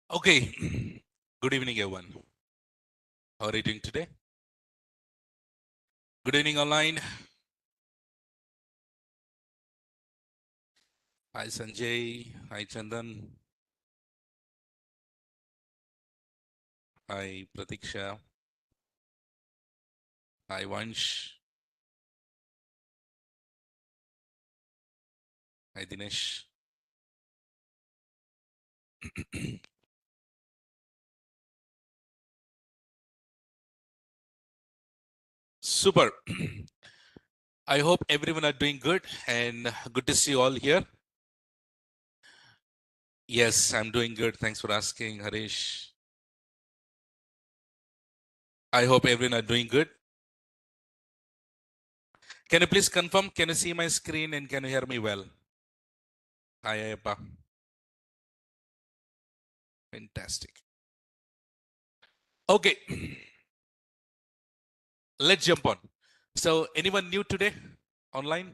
Okay, good evening, everyone. How are you doing today? Good evening, online. Hi, Sanjay. Hi, Chandan. Hi, Pratiksha. Hi, Vansh. Hi, Dinesh. Super. I hope everyone are doing good and good to see you all here. Yes, I'm doing good. Thanks for asking, Harish. I hope everyone are doing good. Can you please confirm? Can you see my screen and can you hear me well? Hi, Ayappa. Fantastic. Okay, let's jump on. So, anyone new today online?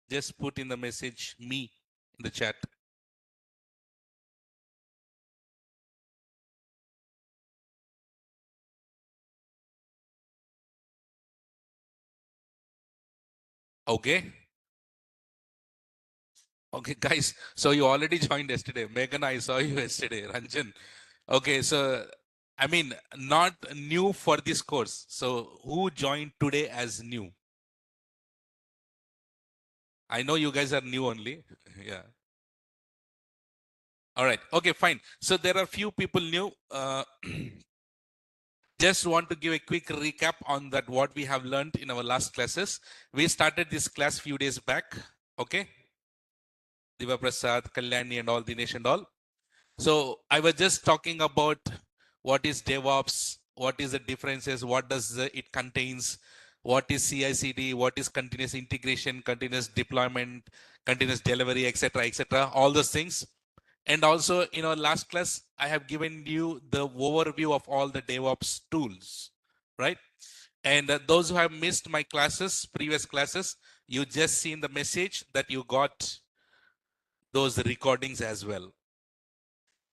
Just put in the message me in the chat. Okay. Okay, guys. So you already joined yesterday. Megan, I saw you yesterday. Ranjan. Okay, so I mean, not new for this course. So who joined today as new? I know you guys are new only. Yeah. All right. Okay, fine. So there are few people new. Just want to give a quick recap on that what we have learned in our last classes. We started this class few days back. Okay. Diva Prasad, Kalyani, and all Dinesh and all. So I was just talking about what is DevOps, what is the differences, what does it contains, what is CI/CD, what is continuous integration, continuous deployment, continuous delivery, etc., all those things. And also in our last class, I have given you the overview of all the DevOps tools, right? And those who have missed my classes, previous classes, you just seen the message that you got those recordings as well.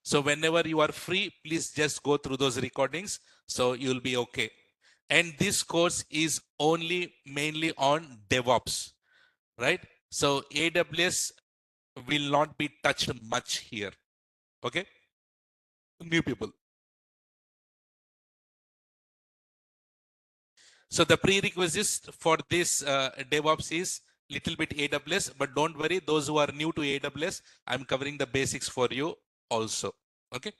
So whenever you are free, please just go through those recordings. So you'll be okay. And this course is only mainly on DevOps, right? So AWS will not be touched much here. Okay. New people. So the prerequisites for this DevOps is little bit AWS, but don't worry. Those who are new to AWS, I'm covering the basics for you also. Okay.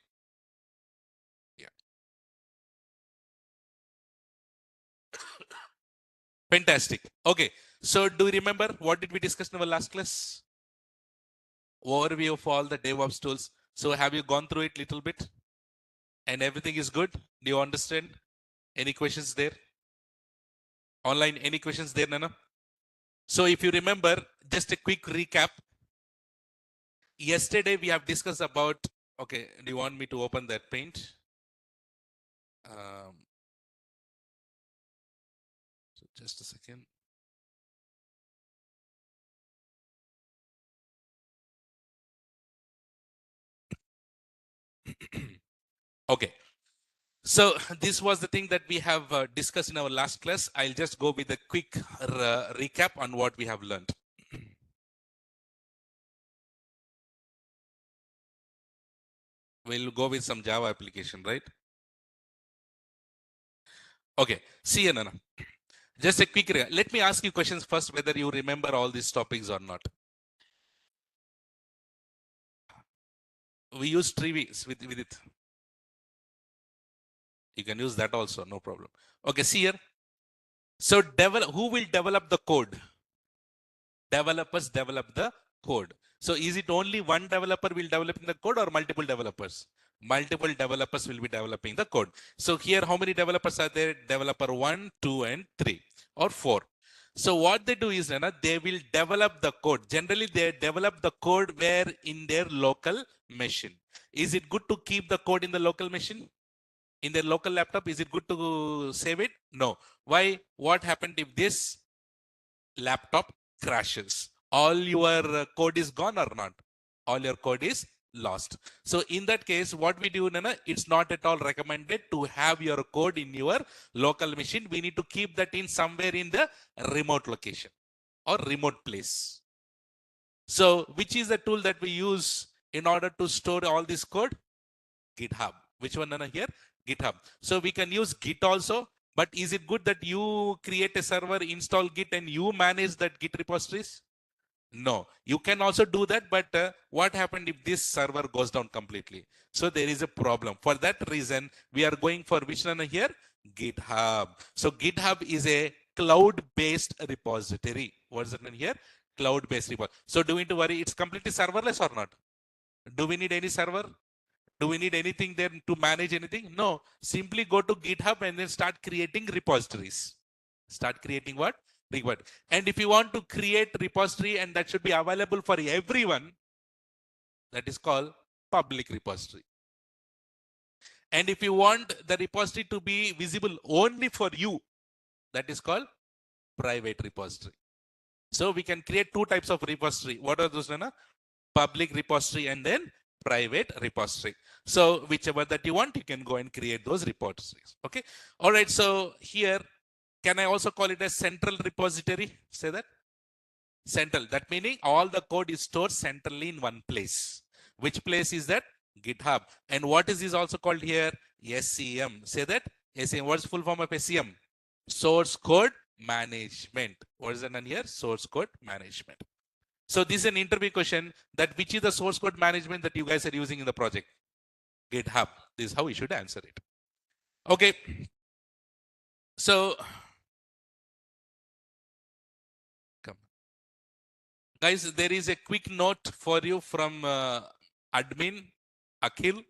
Yeah. Fantastic. Okay. So do you remember what did we discuss in our last class? Overview of all the DevOps tools. So have you gone through it little bit and everything is good? Do you understand? Any questions there? Online, any questions there, Nana? So if you remember, just a quick recap. Yesterday we have discussed about, okay, do you want me to open that paint? Um, so just a second. Okay. So this was the thing that we have discussed in our last class. I'll just go with a quick recap on what we have learned. We'll go with some Java application, right? Okay. See you, Nana. Just a quick, let me ask you questions first, whether you remember all these topics or not. We use trees with it. You can use that also, no problem. Okay, see here. So who will develop the code? Developers develop the code. So is it only one developer will developing the code or multiple developers? Multiple developers will be developing the code. So here, how many developers are there? Developer 1, 2, and 3 or 4. So what they do is, they will develop the code. Generally, they develop the code where in their local machine. Is it good to keep the code in the local machine? In their local laptop, is it good to save it? No. Why? What happened if this laptop crashes all your code is gone or not? All your code is lost. So in that case, what we do, Nana, it's not at all recommended to have your code in your local machine. We need to keep that in somewhere in the remote location or remote place. So which is the tool that we use in order to store all this code? GitHub. Which one, Nana, here? GitHub. So we can use Git also, but is it good that you create a server, install Git, and you manage that Git repositories? No, you can also do that, but what happened if this server goes down completely? So there is a problem. For that reason, we are going for which one here? GitHub. So GitHub is a cloud-based repository. What is it here? Cloud-based repository. So do we need to worry? It's completely serverless or not? Do we need any server? Do we need anything there to manage anything? No. Simply go to GitHub and then start creating repositories. Start creating what? Repo. And if you want to create repository and that should be available for everyone, that is called public repository. And if you want the repository to be visible only for you, that is called private repository. So we can create two types of repository. What are those, Nana? Public repository and then private repository. So whichever that you want, you can go and create those repositories. Okay. All right. So here, can I also call it a central repository? Say that. Central. That meaning all the code is stored centrally in one place. Which place is that? GitHub. And what is this also called here? SCM. Say that. SCM. What's the full form of SCM? Source code management. What is that on here? Source code management. So this is an interview question that which is the source code management that you guys are using in the project? GitHub. This is how we should answer it. Okay. So come. Guys, there is a quick note for you from admin Akhil.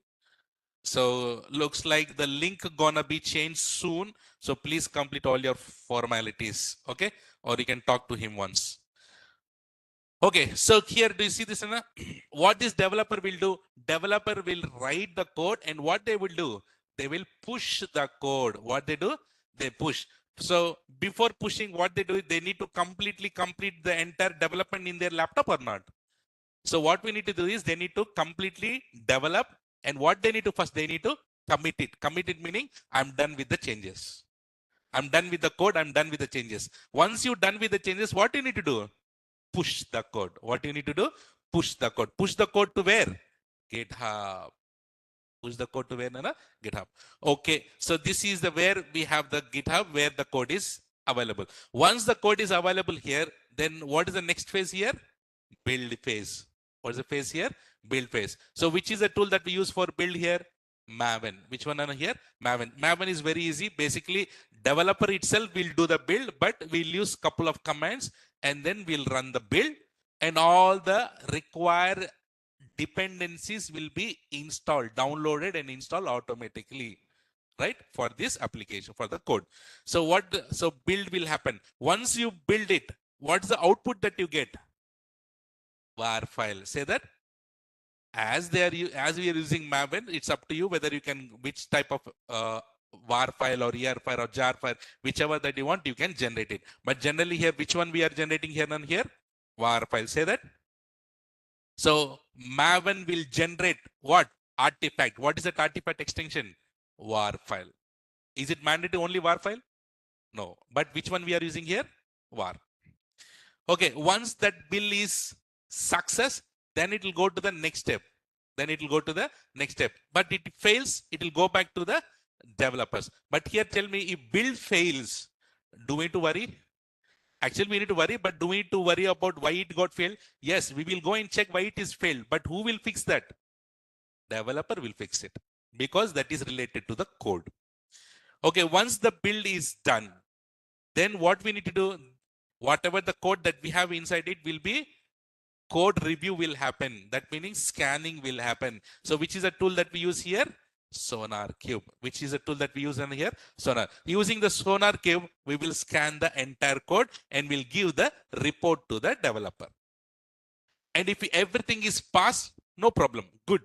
So looks like the link gonna be changed soon. So please complete all your formalities. Okay. Or you can talk to him once. Okay, so here do you see this? What this developer will do? Developer will write the code, and what they will do? They will push the code. What they do? They push. So before pushing, what they do? They need to completely complete the entire development in their laptop or not? So what we need to do is they need to completely develop, and what they need to first, they need to commit it. Commit it meaning I'm done with the changes. I'm done with the code. I'm done with the changes. Once you're done with the changes, what do you need to do? Push the code. What do you need to do? Push the code. Push the code to where? GitHub. Push the code to where, Nana? GitHub. Okay. So this is the where we have the GitHub where the code is available. Once the code is available here, then what is the next phase here? Build phase. What is the phase here? Build phase. So which is the tool that we use for build here? Maven. Which one are here? Maven. Maven is very easy. Basically, developer itself will do the build, but we'll use couple of commands and then we'll run the build, and all the required dependencies will be installed, downloaded and installed automatically, right? For this application, for the code. So so build will happen. Once you build it, what's the output that you get? Var file. Say that. As we are using Maven, it's up to you whether you can, which type of var file or ER file or jar file, whichever that you want, you can generate it. But generally here, which one we are generating here and here? Var file. Say that. So Maven will generate what? Artifact. What is that artifact extension? Var file. Is it mandatory only var file? No. But which one we are using here? Var. Okay. Once that bill is success, then it will go to the next step. Then it will go to the next step. But it fails, it will go back to the developers. But here, tell me, if build fails, do we need to worry? Actually, we need to worry, but do we need to worry about why it got failed? Yes, we will go and check why it is failed. But who will fix that? Developer will fix it because that is related to the code. Okay, once the build is done, then what we need to do? Whatever the code that we have inside it will be code review will happen. That meaning scanning will happen. So which is a tool that we use here? Sonar Cube. Which is a tool that we use in here? Sonar. Using the Sonar Cube, we will scan the entire code and we'll give the report to the developer. And if everything is passed, no problem. Good.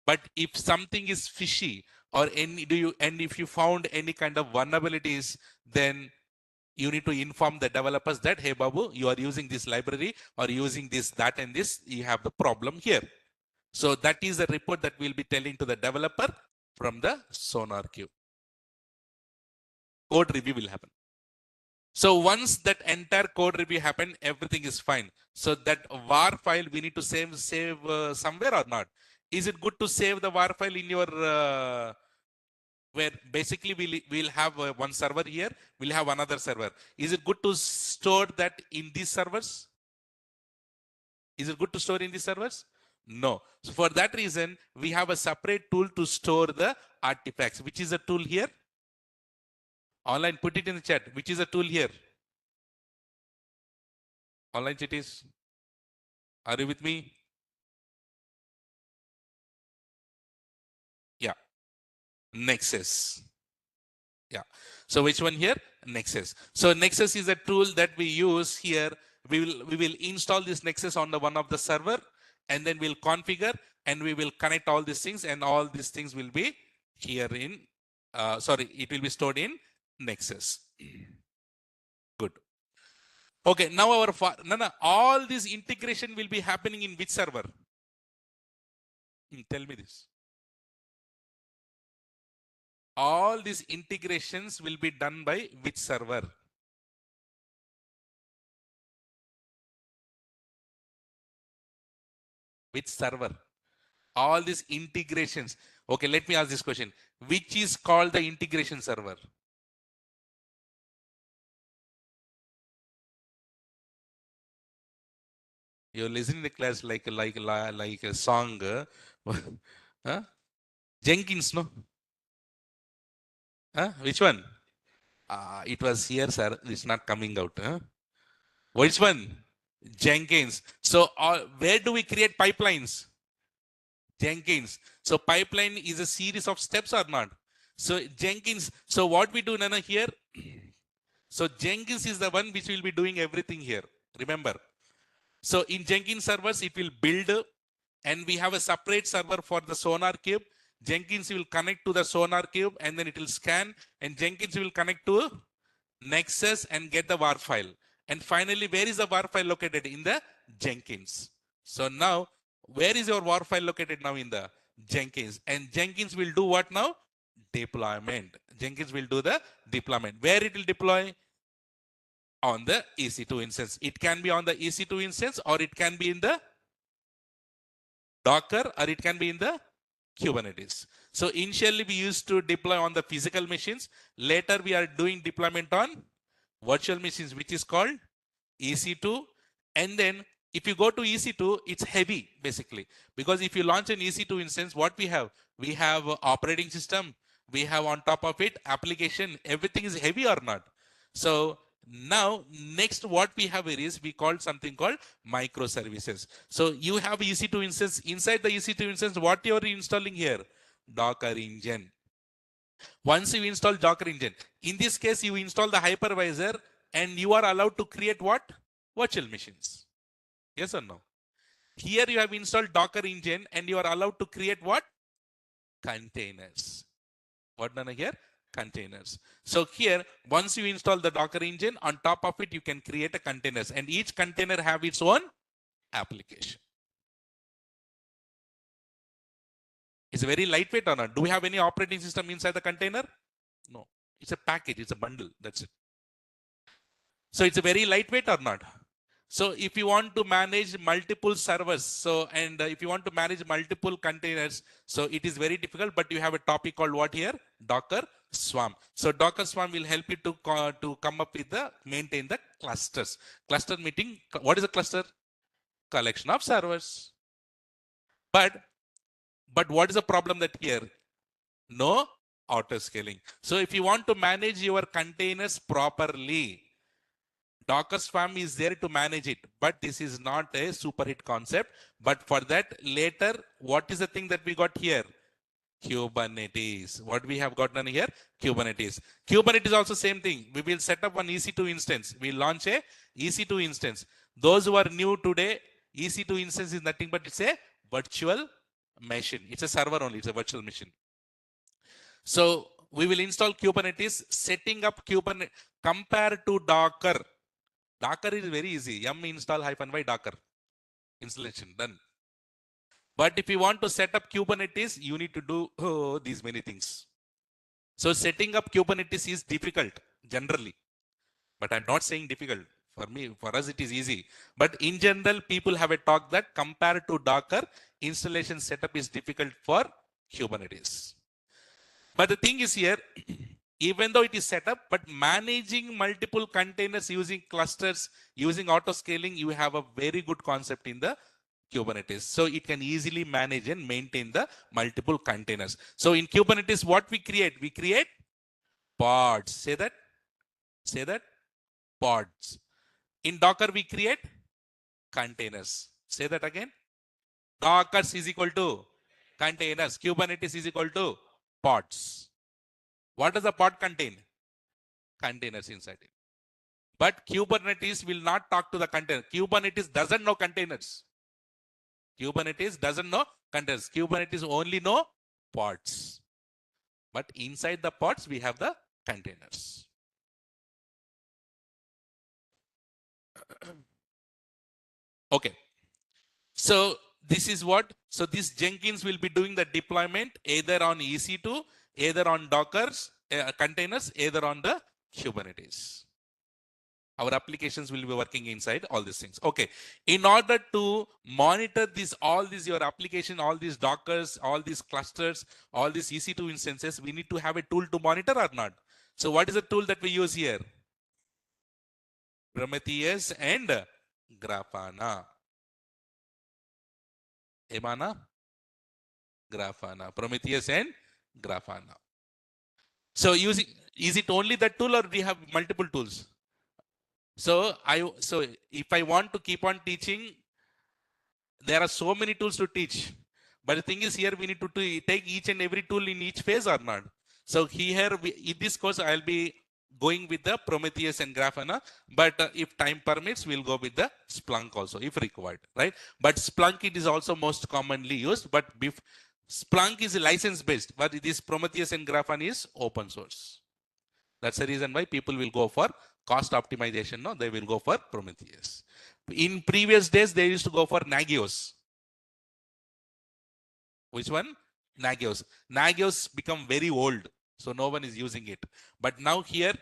But if something is fishy or if you found any kind of vulnerabilities, then you need to inform the developers that, hey, Babu, you are using this library or using this, that, and this, you have the problem here. So that is the report that we'll be telling to the developer from the Sonar queue. Code review will happen. So once that entire code review happen, everything is fine. So that var file we need to save somewhere or not? Is it good to save the var file in your where basically we'll have one server here, we'll have another server. Is it good to store that in these servers? Is it good to store in these servers? No. So for that reason, we have a separate tool to store the artifacts. Which is a tool here? Online, put it in the chat. Which is a tool here? Online chitties, are you with me? Yeah, Nexus. Yeah. So which one here? Nexus. So Nexus is a tool that we use here. We will install this Nexus on the one of the server, and then we'll configure and we will connect all these things, and all these things will be here in it will be stored in Nexus. Good. Okay, now all this integration will be happening in which server? Tell me this. All these integrations will be done by which server? Which server? All these integrations. Okay, let me ask this question. Which is called the integration server? You're listening to the class like a song. Huh? Jenkins, no? Huh? Which one? It was here, sir. It's not coming out. Huh? Which one? Jenkins. So where do we create pipelines? Jenkins. So pipeline is a series of steps or not? So Jenkins. So what we do, Nana, here? So Jenkins is the one which will be doing everything here. Remember. So in Jenkins servers, it will build, and we have a separate server for the Sonar cube. Jenkins will connect to the Sonar cube, and then it will scan, and Jenkins will connect to Nexus and get the var file. And finally, where is the var file located? In the Jenkins. So now, where is your var file located now? In the Jenkins. And Jenkins will do what now? Deployment. Jenkins will do the deployment. Where it will deploy? On the EC2 instance. It can be on the EC2 instance, or it can be in the Docker, or it can be in the Kubernetes. So initially we used to deploy on the physical machines. Later we are doing deployment on virtual machines, which is called EC2. And then if you go to EC2, it's heavy basically, because if you launch an EC2 instance, what we have? We have operating system. We have on top of it application. Everything is heavy or not? So now next what we have here is we call something called microservices. So you have EC2 instance. Inside the EC2 instance, what you are installing here? Docker engine. Once you install Docker engine, in this case you install the hypervisor, and you are allowed to create what? Virtual machines. Yes or no? Here you have installed Docker engine, and you are allowed to create what? Containers. What done here? Containers. So here, once you install the Docker engine, on top of it, you can create a containers, and each container have its own application. It's very lightweight or not? Do we have any operating system inside the container? No. It's a package. It's a bundle. That's it. So it's a very lightweight or not? So if you want to manage multiple servers, if you want to manage multiple containers, so it is very difficult, but you have a topic called what here? Docker Swarm. So Docker Swarm will help you to come up with maintain the clusters. Cluster meeting, what is a cluster? Collection of servers. But what is the problem that here? No auto scaling. So if you want to manage your containers properly, Docker Swarm is there to manage it, but this is not a super hit concept. But for that, later, what is the thing that we got here? Kubernetes. What we have gotten here? Kubernetes. Kubernetes also same thing. We will set up one EC2 instance. We launch a EC2 instance. Those who are new today, EC2 instance is nothing but it's a virtual machine. It's a server only. It's a virtual machine. So We will install Kubernetes, setting up Kubernetes compared to Docker. Docker is very easy. Yum install -y Docker installation done. But if you want to set up Kubernetes, you need to do these many things. So setting up Kubernetes is difficult generally, but I'm not saying difficult. For me, for us, it is easy. But in general, people have a talk that compared to Docker, installation setup is difficult for Kubernetes. But the thing is here, even though it is set up, but managing multiple containers using clusters, using auto scaling, you have a very good concept in the Kubernetes. So it can easily manage and maintain the multiple containers. So in Kubernetes, what we create? We create pods. Say that. Say that. Pods. In Docker, we create containers. Say that again. Docker is equal to containers. Kubernetes is equal to pods. What does a pod contain? Containers inside it. But Kubernetes will not talk to the container. Kubernetes doesn't know containers. Kubernetes doesn't know containers. Kubernetes only know pods. But inside the pods, we have the containers. Okay. So this is what, so this Jenkins will be doing the deployment either on EC2, either on Docker's containers, either on the Kubernetes. Our applications will be working inside all these things. Okay. In order to monitor this, all these, your application, all these Dockers, all these clusters, all these EC2 instances, we need to have a tool to monitor or not. So what is the tool that we use here? Prometheus and Grafana. Emana, Grafana, Prometheus and Grafana. So using, is it only that tool or do we have multiple tools? So if I want to keep on teaching, there are so many tools to teach. But the thing is here, we need to take each and every tool in each phase or not. So here, in this course, I'll be going with the Prometheus and Grafana. But if time permits, we'll go with the Splunk also, if required, right? But Splunk, it is also most commonly used. But Splunk is license-based, but this Prometheus and Grafana is open source. That's the reason why people will go for cost optimization. No, they will go for Prometheus. In previous days, they used to go for Nagios. Which one? Nagios. Nagios become very old, so no one is using it. But now here,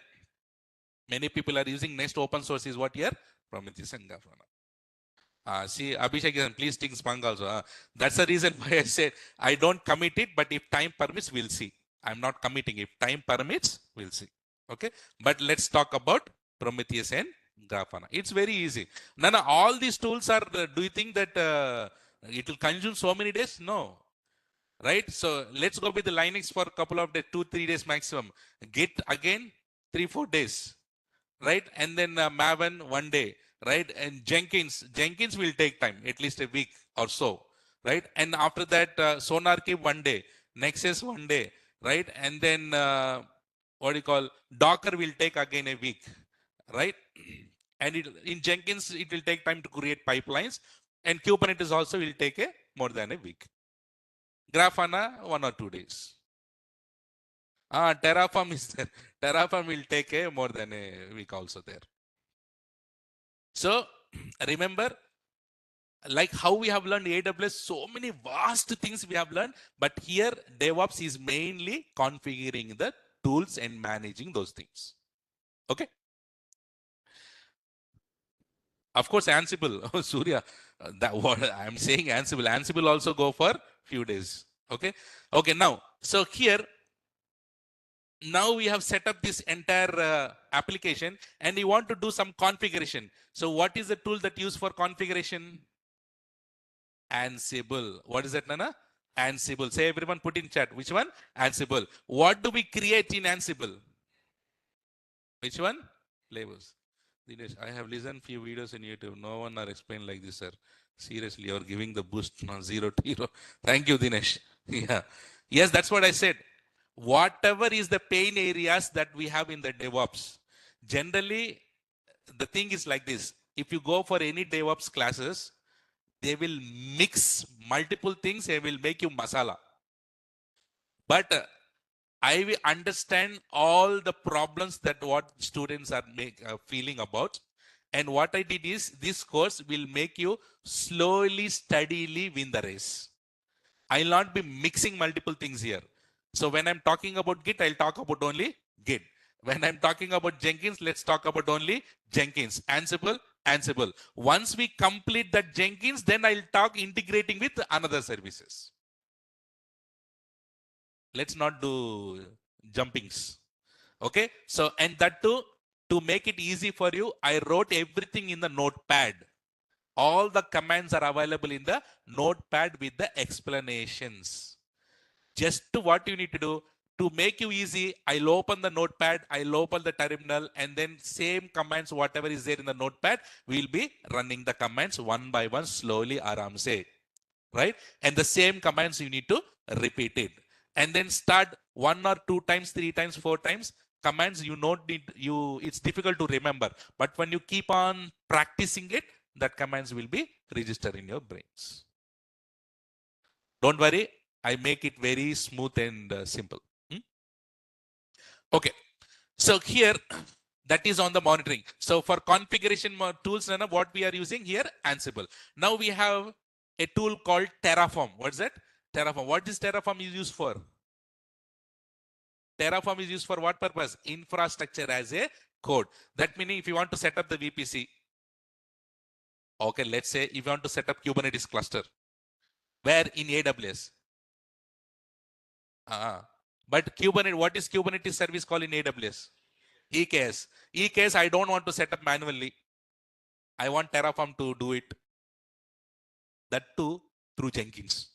many people are using next open source is what here? Prometheus and Grafana. See, Abhishek, please think Splunk also. That's the reason why I said I don't commit it, but if time permits, we'll see. I'm not committing. If time permits, we'll see. Okay. But let's talk about Prometheus and Grafana. It's very easy. Nana, all these tools are, do you think that it will consume so many days? No. Right? So let's go with the Linux for a couple of days, 2-3 days maximum. Git again, 3-4 days. Right? And then Maven 1 day. Right? And Jenkins will take time, at least a week or so. Right? And after that, SonarQube 1 day. Nexus 1 day. Right? And then what do you call, Docker will take again a week, right? And in Jenkins, it will take time to create pipelines, and Kubernetes also will take more than a week. Grafana, 1 or 2 days. Terraform is there. Terraform will take more than a week also there. So remember, like how we have learned AWS, so many vast things we have learned, but here DevOps is mainly configuring the tools and managing those things. Okay. Of course, Ansible. Oh, Surya, that what I'm saying, Ansible. Ansible also go for few days. Okay. Okay. Now, so here, now we have set up this entire application, and you want to do some configuration. So, what is the tool that used for configuration? Ansible. What is that, Nana? Ansible. Say, everyone, put in chat. Which one? Ansible. What do we create in Ansible? Which one? Labels. Dinesh, I have listened few videos on YouTube. No one are explained like this, sir. Seriously, you're giving the boost no, 0 to 0. Thank you, Dinesh. Yeah. Yes, that's what I said. Whatever is the pain areas that we have in the DevOps, generally, the thing is like this. If you go for any DevOps classes, they will mix multiple things. They will make you masala. But I will understand all the problems that what students are feeling about. And what I did is this course will make you slowly, steadily win the race. I'll not be mixing multiple things here. So when I'm talking about Git, I'll talk about only Git. When I'm talking about Jenkins, let's talk about only Jenkins. Ansible, Ansible. Once we complete that Jenkins, then I'll talk integrating with another services. Let's not do jumpings. Okay. So, and that too, to make it easy for you, I wrote everything in the notepad. All the commands are available in the notepad with the explanations. Just what you need to do to make you easy, I'll open the notepad, I'll open the terminal, and then same commands, whatever is there in the notepad, we'll be running the commands one by one, slowly, aram se, right? And the same commands you need to repeat it. And then start 1 or 2 times, 3 times, 4 times. Commands you don't need, it's difficult to remember. But when you keep on practicing it, that commands will be registered in your brains. Don't worry, I make it very smooth and simple. Okay, so here that is on the monitoring. So for configuration tools, what we are using here, Ansible. Now we have a tool called Terraform. What's that? Terraform. What is Terraform is used for? Terraform is used for what purpose? Infrastructure as a code. That meaning if you want to set up the VPC, okay, let's say if you want to set up Kubernetes cluster, where in AWS? But Kubernetes, what is Kubernetes service called in AWS? EKS. EKS, I don't want to set up manually. I want Terraform to do it. That too through Jenkins.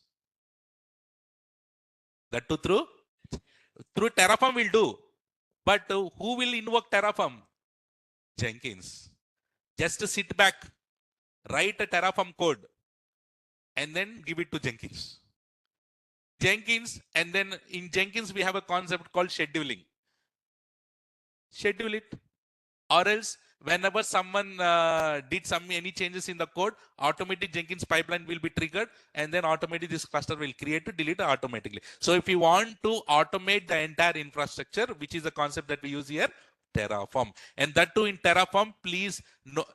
That too through Terraform will do. But who will invoke Terraform? Jenkins. Just to sit back, write a Terraform code, and then give it to Jenkins. Jenkins, and then in Jenkins, we have a concept called scheduling. Schedule it. Or else, whenever someone did any changes in the code, automatic Jenkins pipeline will be triggered, and then automatically this cluster will create to delete automatically. So if you want to automate the entire infrastructure, which is the concept that we use here, Terraform. And that too in Terraform, please know,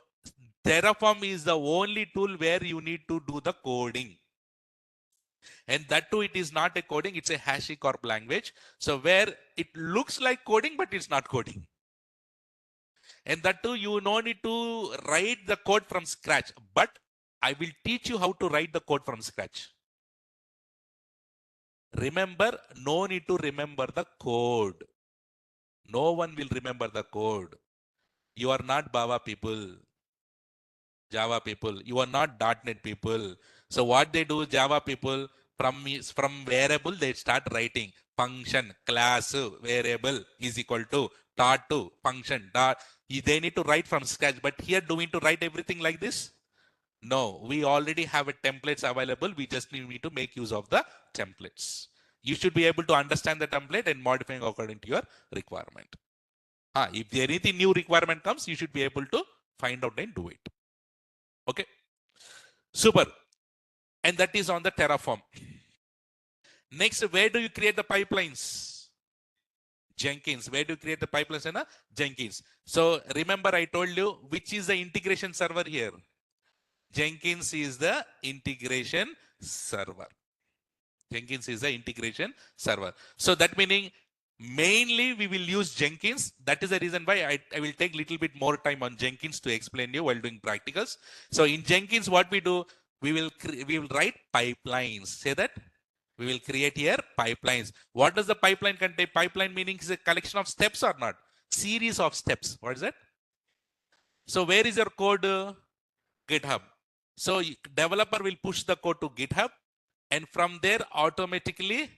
Terraform is the only tool where you need to do the coding. And that too, it is not a coding, it's a HashiCorp language. So where it looks like coding, but it's not coding. And that too, you no need to write the code from scratch, but I will teach you how to write the code from scratch. Remember, no need to remember the code. No one will remember the code. You are not Java people, Java people. You are not .NET people. So what they do, Java people, from variable, they start writing function, class, variable is equal to dot to function dot. They need to write from scratch. But here, do we need to write everything like this? No, we already have a templates available. We just need to make use of the templates. You should be able to understand the template and modifying according to your requirement. If anything new requirement comes, you should be able to find out and do it. Okay, super. And that is on the Terraform. Next, where do you create the pipelines? Jenkins. Where do you create the pipelines in Jenkins? So remember, I told you which is the integration server here. Jenkins is the integration server. Jenkins is the integration server. So that meaning mainly we will use Jenkins. That is the reason why I will take a little bit more time on Jenkins to explain you while doing practicals. So in Jenkins, what we do, we will write pipelines. Say that. We will create here pipelines. What does the pipeline contain? Pipeline meaning is a collection of steps or not? Series of steps. What is that? So where is your code? GitHub. So developer will push the code to GitHub, and from there automatically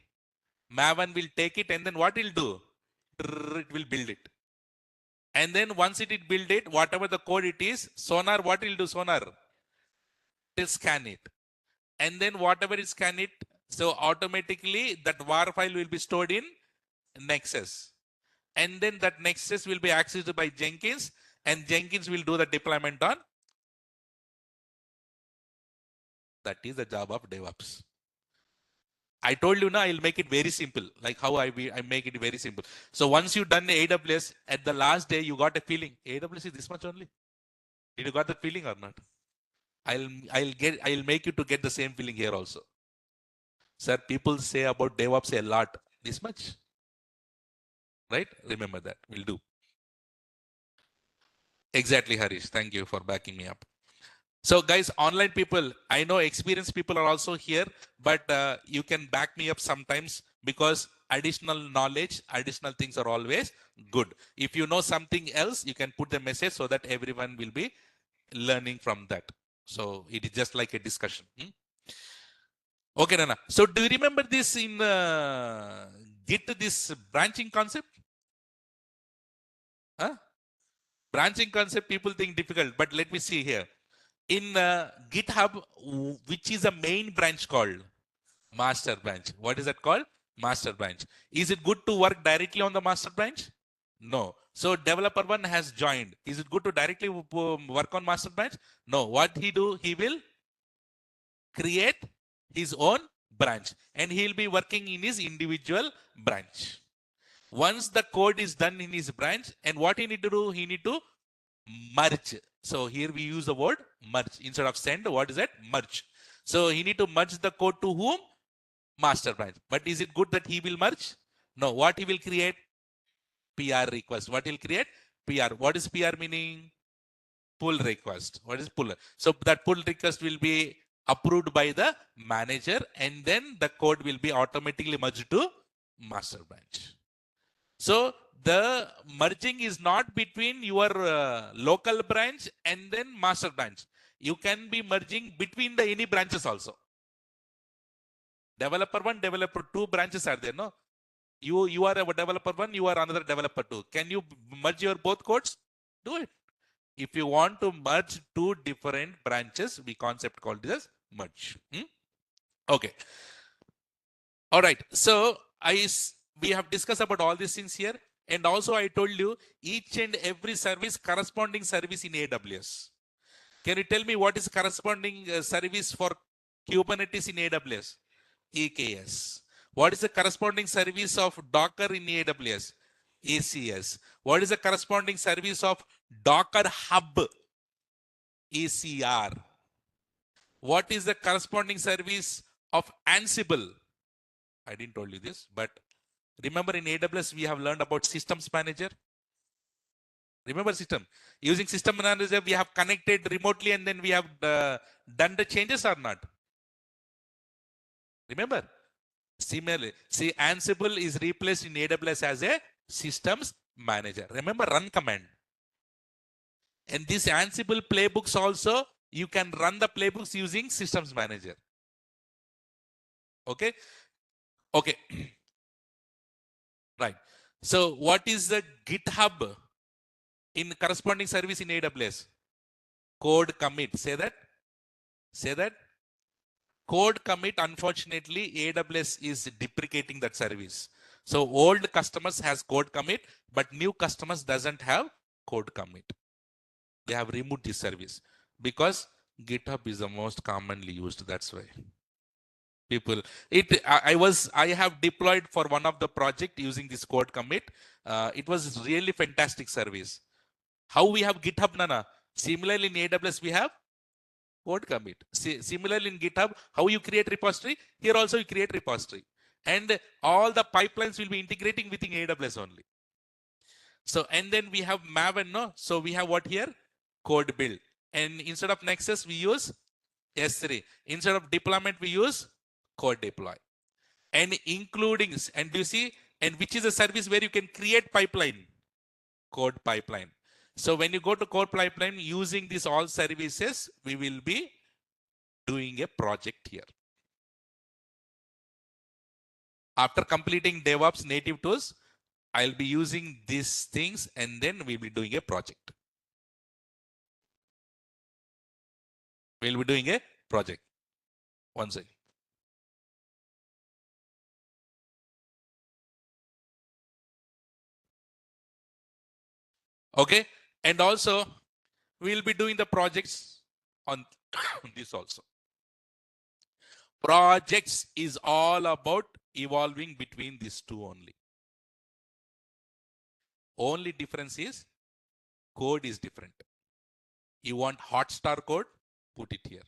Maven will take it, and then what will do? It will build it. And then once it build it, whatever the code it is, Sonar, what will do Sonar? It will scan it. And then whatever is scan it, so automatically that WAR file will be stored in Nexus. And then that Nexus will be accessed by Jenkins, and Jenkins will do the deployment on. That is the job of DevOps. I told you now, I'll make it very simple, like how I make it very simple. So once you done AWS, at the last day, you got a feeling, AWS is this much only. Did you got the feeling or not? I'll make you to get the same feeling here also. Sir, people say about DevOps a lot. This much, right? Remember that. We'll do. Exactly, Harish. Thank you for backing me up. So guys, online people, I know experienced people are also here, but you can back me up sometimes because additional knowledge, additional things are always good. If you know something else, you can put the message so that everyone will be learning from that. So it is just like a discussion. Okay, Nana. So do you remember this in Git, this branching concept? Huh? Branching concept, people think difficult, but let me see here. In GitHub, which is a main branch called? Master branch. What is that called? Master branch. Is it good to work directly on the master branch? No. So developer one has joined. Is it good to directly work on master branch? No. What he do? He will create his own branch and he'll be working in his individual branch. Once the code is done in his branch, and what he need to do? He need to merge. So here we use the word merge instead of send. What is that? Merge. So he need to merge the code to whom? Master branch. But is it good that he will merge? No. What he will create? PR request. What he'll create? PR. What is PR meaning? Pull request. What is pull? So that pull request will be approved by the manager, and then the code will be automatically merged to master branch. So the merging is not between your local branch and then master branch. You can be merging between the any branches also. Developer one, developer two branches are there, no? You are a developer one, you are another developer two. Can you merge your both codes? Do it. If you want to merge two different branches, we concept called this merge. Okay. All right. So we have discussed about all these things here. And also I told you each and every service, corresponding service in AWS. Can you tell me what is corresponding service for Kubernetes in AWS? EKS. What is the corresponding service of Docker in AWS? ACS. What is the corresponding service of Docker Hub? ECR. What is the corresponding service of Ansible? I didn't tell you this, but remember in AWS, we have learned about systems manager. Remember system? Using system manager, we have connected remotely and then we have done the changes or not? Remember? Similarly, see Ansible is replaced in AWS as a systems manager. Remember run command. And these Ansible playbooks also, you can run the playbooks using systems manager. Okay? Okay. Right. So what is the GitHub in corresponding service in AWS? Code commit. Say that. Say that. Code commit, unfortunately, AWS is deprecating that service. So old customers has code commit, but new customers doesn't have code commit. They have removed this service because GitHub is the most commonly used. That's why. People, I have deployed for one of the project using this code commit. It was really fantastic service. How we have GitHub, Nana? Similarly in AWS we have code commit. Similarly in GitHub, how you create repository? Here also you create repository. And all the pipelines will be integrating within AWS only. So, and then we have Maven, no? So we have what here? Code build. And instead of Nexus, we use S3. Instead of deployment, we use code deploy. And including, and you see, and which is a service where you can create pipeline? Code pipeline. So when you go to code pipeline using these all services, we will be doing a project here. After completing DevOps native tools, I'll be using these things and then we'll be doing a project. We'll be doing a project. One second. Okay. And also we'll be doing the projects on this also. Projects is all about evolving between these two only. Only difference is code is different. You want Hotstar code? Put it here.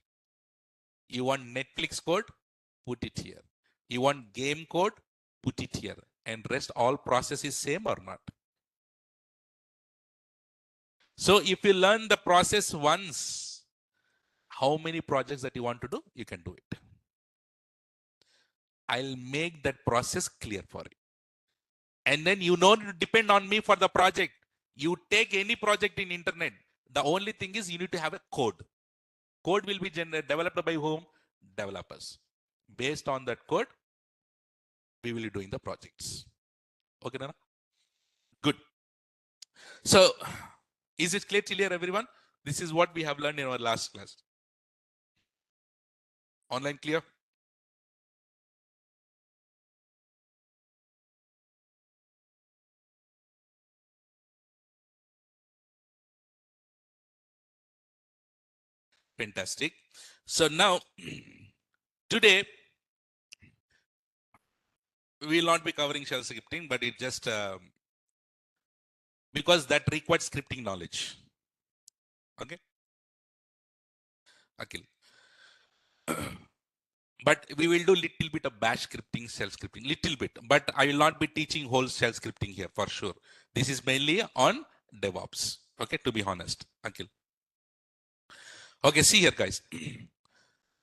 You want Netflix code? Put it here. You want game code? Put it here. And rest all process is same or not? So if you learn the process once, how many projects that you want to do, you can do it. I'll make that process clear for you. And then you don't depend on me for the project. You take any project in internet. The only thing is you need to have a code. Code will be developed by whom? Developers. Based on that code, we will be doing the projects. Okay, Nana? Good. So, is it clear, everyone? This is what we have learned in our last class. Online clear? Fantastic. So now, today, we will not be covering shell scripting, but it just because that requires scripting knowledge. Okay. Akhil. But we will do little bit of bash scripting, shell scripting, little bit. But I will not be teaching whole shell scripting here for sure. This is mainly on DevOps. Okay, to be honest, Akhil. Okay, see here, guys.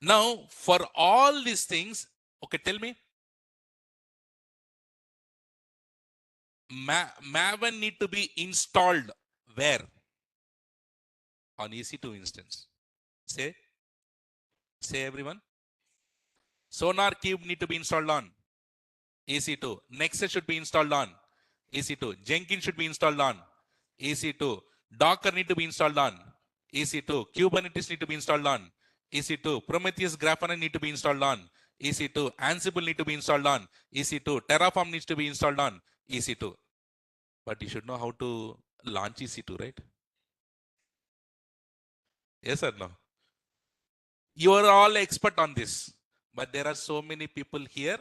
Now, for all these things, okay, tell me, Maven need to be installed where? On EC2 instance. Say everyone. Sonar Cube need to be installed on EC2. Nexus should be installed on EC2. Jenkins should be installed on EC2. Docker need to be installed on EC2. Kubernetes need to be installed on EC2. Prometheus Grafana need to be installed on EC2. Ansible need to be installed on EC2. Terraform needs to be installed on EC2. But you should know how to launch EC2, right? Yes or no? You are all expert on this, but there are so many people here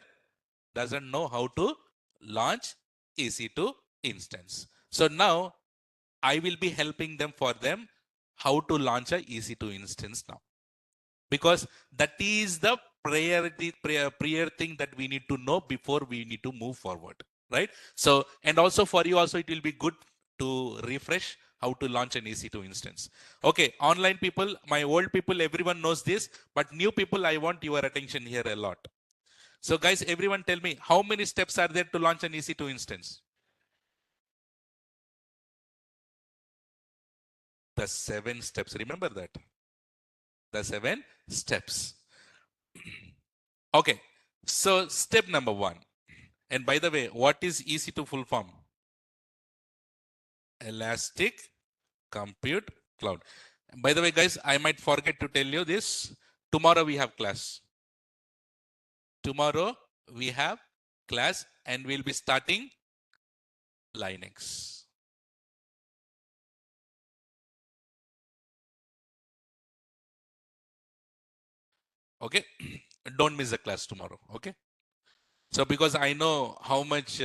doesn't know how to launch EC2 instance. So now I will be helping them how to launch a EC2 instance now, because that is the prayer thing that we need to know before we need to move forward, right? So, and also for you also, it will be good to refresh how to launch an EC2 instance. Okay, online people, my old people, everyone knows this, but new people, I want your attention here a lot. So guys, everyone tell me, how many steps are there to launch an EC2 instance? The 7 steps, remember that? The 7 steps. Okay, so step number 1. And by the way, what is EC2 full form? Elastic Compute Cloud. By the way, guys, I might forget to tell you this. Tomorrow we have class. Tomorrow we have class and we'll be starting Linux. Okay, don't miss the class tomorrow. Okay, so because I know how much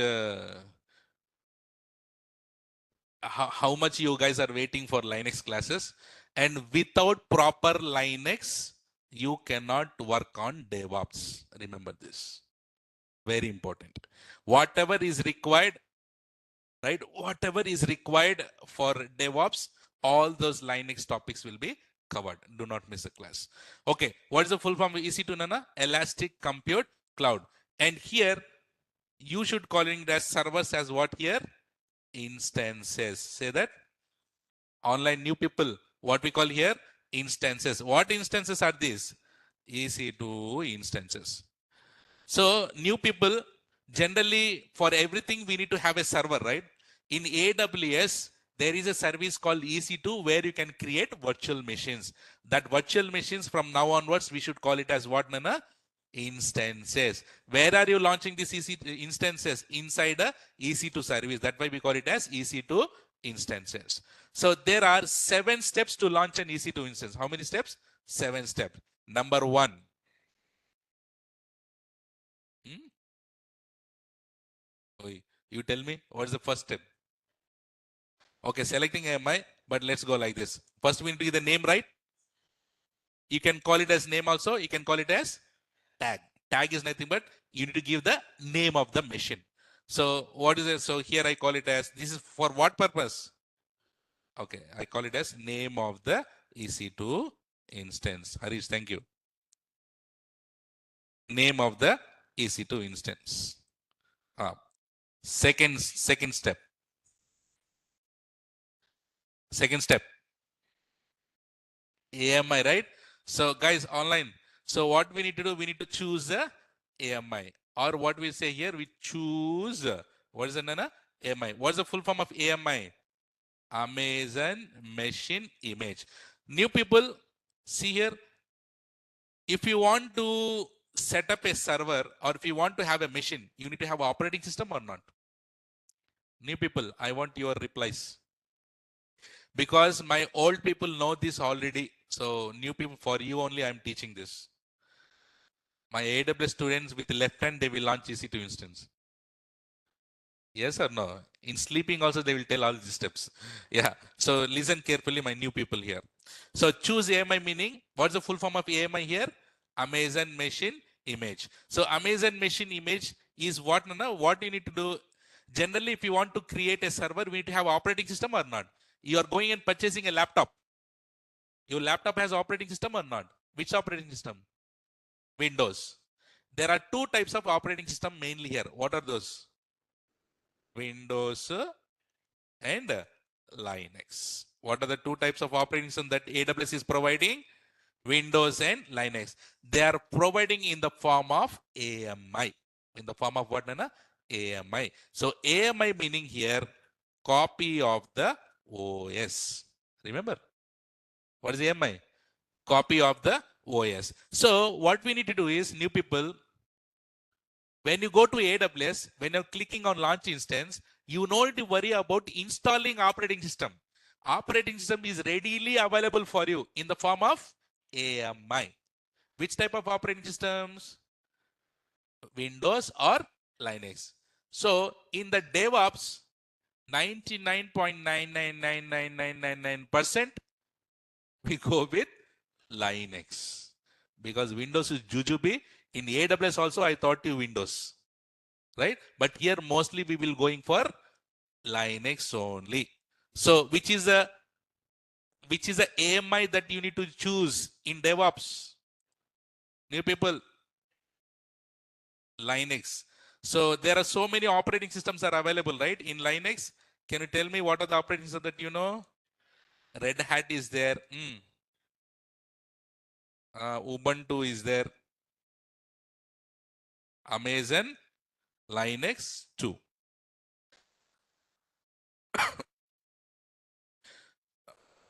you guys are waiting for Linux classes, and without proper Linux you cannot work on DevOps. Remember this, very important. Whatever is required, right? Whatever is required for DevOps, all those Linux topics will be covered. Do not miss a class. Okay, what is the full form of EC2, Nana? Elastic Compute Cloud. And here you should call it as servers as what here? Instances. Say that. Online new people, what we call here? Instances. What instances are these? EC2 instances. So new people, generally for everything we need to have a server, right? In AWS, there is a service called EC2 where you can create virtual machines. That virtual machines from now onwards, we should call it as what, Nana? Instances. Where are you launching these EC2 instances? Inside a EC2 service. That's why we call it as EC2 instances. So there are 7 steps to launch an EC2 instance. How many steps? 7 steps. Number 1. You tell me what's the first step? Okay, selecting AMI, but let's go like this. First, we need to give the name, right? You can call it as name also. You can call it as tag. Tag is nothing but you need to give the name of the machine. So what is it? So here I call it as, this is for what purpose? Okay, I call it as name of the EC2 instance. Harish, thank you. Name of the EC2 instance. Second step. Second step. AMI, right? So guys, online. So what we need to do, we need to choose the AMI. Or what we say here, we choose, what is the name? AMI. What's the full form of AMI? Amazon Machine Image. New people, see here, if you want to set up a server or if you want to have a machine, you need to have an operating system or not? New people, I want your replies. Because my old people know this already. So new people, for you only, I'm teaching this. My AWS students with left hand, they will launch EC2 instance. Yes or no? In sleeping also, they will tell all these steps. Yeah. So listen carefully, my new people here. So choose AMI meaning, what's the full form of AMI here? Amazon Machine Image. So Amazon Machine Image is what, no, what you need to do. Generally, if you want to create a server, we need to have operating system or not. You are going and purchasing a laptop. Your laptop has operating system or not? Which operating system? Windows. There are two types of operating system mainly here. What are those? Windows and Linux. What are the two types of operating system that AWS is providing? Windows and Linux. They are providing in the form of AMI. In the form of what, Nana? AMI. So AMI meaning here, copy of the OS. Remember? What is AMI? Copy of the OS. So what we need to do is, new people, when you go to AWS, when you're clicking on launch instance, you don't need to worry about installing operating system. Operating system is readily available for you in the form of AMI. Which type of operating systems? Windows or Linux. So in the DevOps, 99.9999999% we go with Linux. Because Windows is jujube. In AWS also, I taught you Windows. Right? But here mostly we will going for Linux only. So which is a AMI that you need to choose in DevOps? New people, Linux. So there are so many operating systems are available, right? In Linux, can you tell me what are the operating systems that you know? Red Hat is there. Ubuntu is there. Amazon, Linux 2.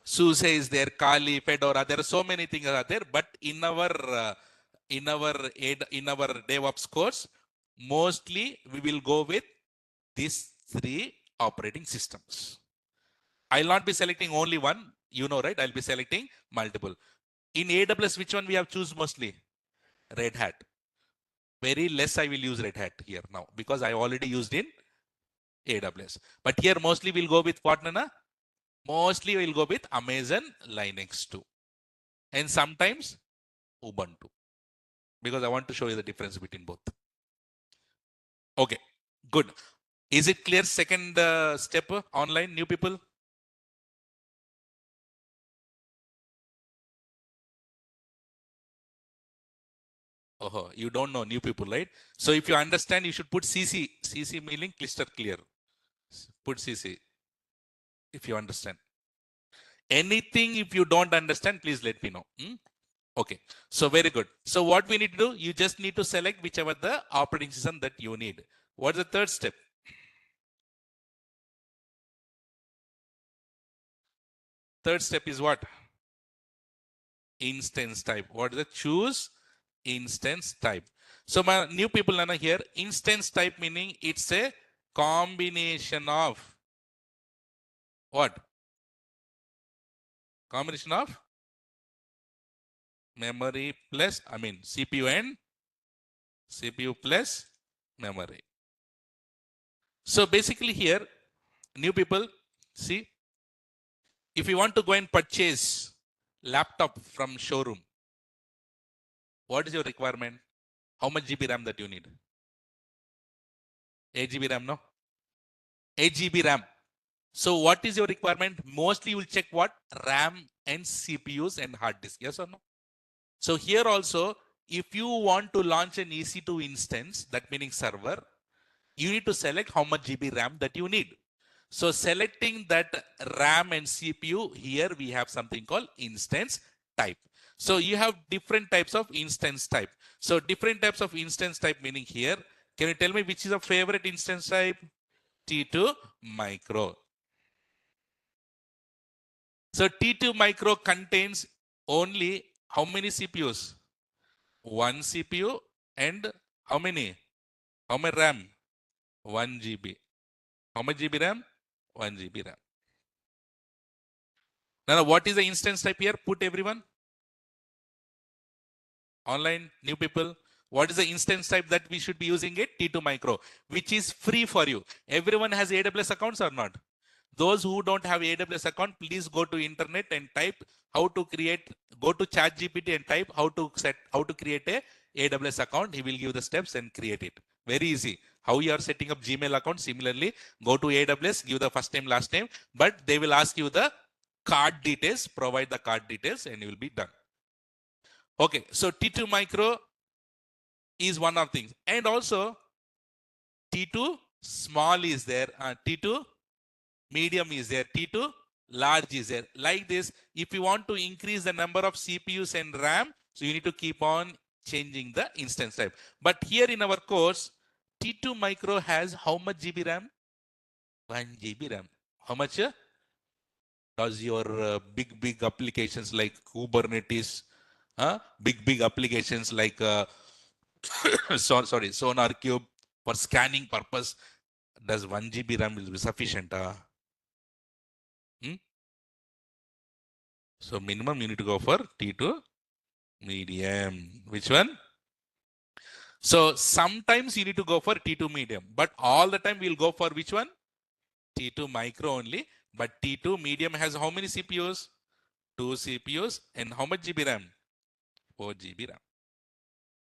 SUSE is there, Kali, Fedora. There are so many things are there, but in our DevOps course, mostly we will go with these three operating systems. I'll not be selecting only one, you know, right? I'll be selecting multiple. In AWS, which one we have choose mostly? Red Hat. Very less I will use Red Hat here now because I already used in AWS. But here mostly we'll go with what, Nana? Mostly we'll go with Amazon Linux 2. And sometimes Ubuntu. Because I want to show you the difference between both. Okay, good. Is it clear? Second step online, new people? Oh, you don't know new people, right? So if you understand, you should put CC. CC meaning crystal clear. Put CC if you understand. Anything if you don't understand, please let me know. Okay, so very good. So what we need to do, you just need to select whichever the operating system that you need. What's the third step? Third step is what? Instance type. What is it? Choose instance type. So my new people Nana here, instance type meaning it's a combination of what? Combination of memory plus, CPU and CPU plus memory. So basically here, new people, see, if you want to go and purchase laptop from showroom, what is your requirement? How much GB RAM that you need? 8 GB RAM, no? 8 GB RAM. So what is your requirement? Mostly you will check what? RAM and CPUs and hard disk. Yes or no? So here also, if you want to launch an EC2 instance, that meaning server, you need to select how much GB RAM that you need. So selecting that RAM and CPU, here we have something called instance type. So you have different types of instance type. So different types of instance type meaning here, can you tell me which is a favorite instance type? T2 micro. So T2 micro contains only how many CPUs? One CPU and how many? How much RAM? 1 GB. How much GB RAM? 1 GB RAM. Now, what is the instance type here? Put everyone. Online, new people. What is the instance type that we should be using it? T2 micro, which is free for you. Everyone has AWS accounts or not? Those who don't have AWS account, please go to internet and type how to create, go to ChatGPT and type how to create a AWS account. He will give the steps and create it. Very easy. How you are setting up Gmail account, similarly, go to AWS, give the first name, last name, but they will ask you the card details, provide the card details and you will be done. Okay, so T2 micro is one of things. And also T2 small is there, T2 medium is there, T2 large is there. Like this, if you want to increase the number of CPUs and RAM, so you need to keep on changing the instance type. But here in our course, T2 micro has how much GB RAM? 1 GB RAM. How much? Does your big applications like Kubernetes, big applications like sorry, Sonar Cube for scanning purpose, does 1 GB RAM will be sufficient? Hmm? So minimum you need to go for T2 medium. Which one? So sometimes you need to go for T2 medium, but all the time we'll go for which one? T2 micro only. But T2 medium has how many CPUs? 2 CPUs and how much GB RAM? 4 GB RAM.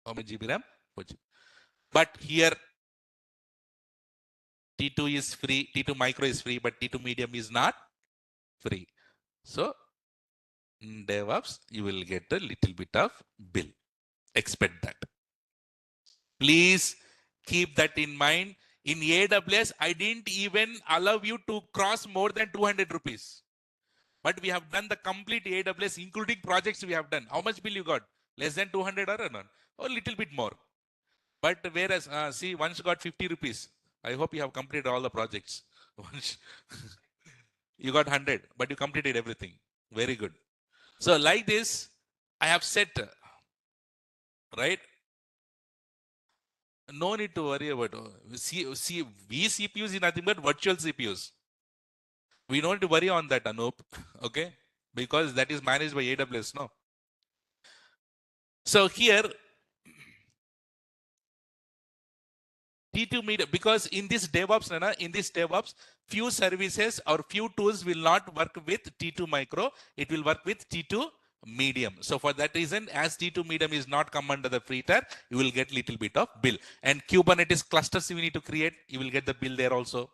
How much GB RAM? 4 GB. But here T2 is free, T2 micro is free, but T2 medium is not free. So in DevOps, you will get a little bit of bill. Expect that. Please keep that in mind. In AWS, I didn't even allow you to cross more than 200 rupees. But we have done the complete AWS, including projects we have done. How much bill you got? Less than 200 or none? Or a little bit more. But whereas, see, once got 50 rupees. I hope you have completed all the projects. You got 100, but you completed everything. Very good. So like this, I have set, right? No need to worry about we CPUs is nothing but virtual CPUs. We don't need to worry on that, Anup. Okay? Because that is managed by AWS, no? So here, T2 media, because in this DevOps, few services or few tools will not work with T2 micro. It will work with T2 medium. So for that reason, as T2 medium is not come under the free tier, you will get little bit of bill. And Kubernetes clusters you need to create, you will get the bill there also.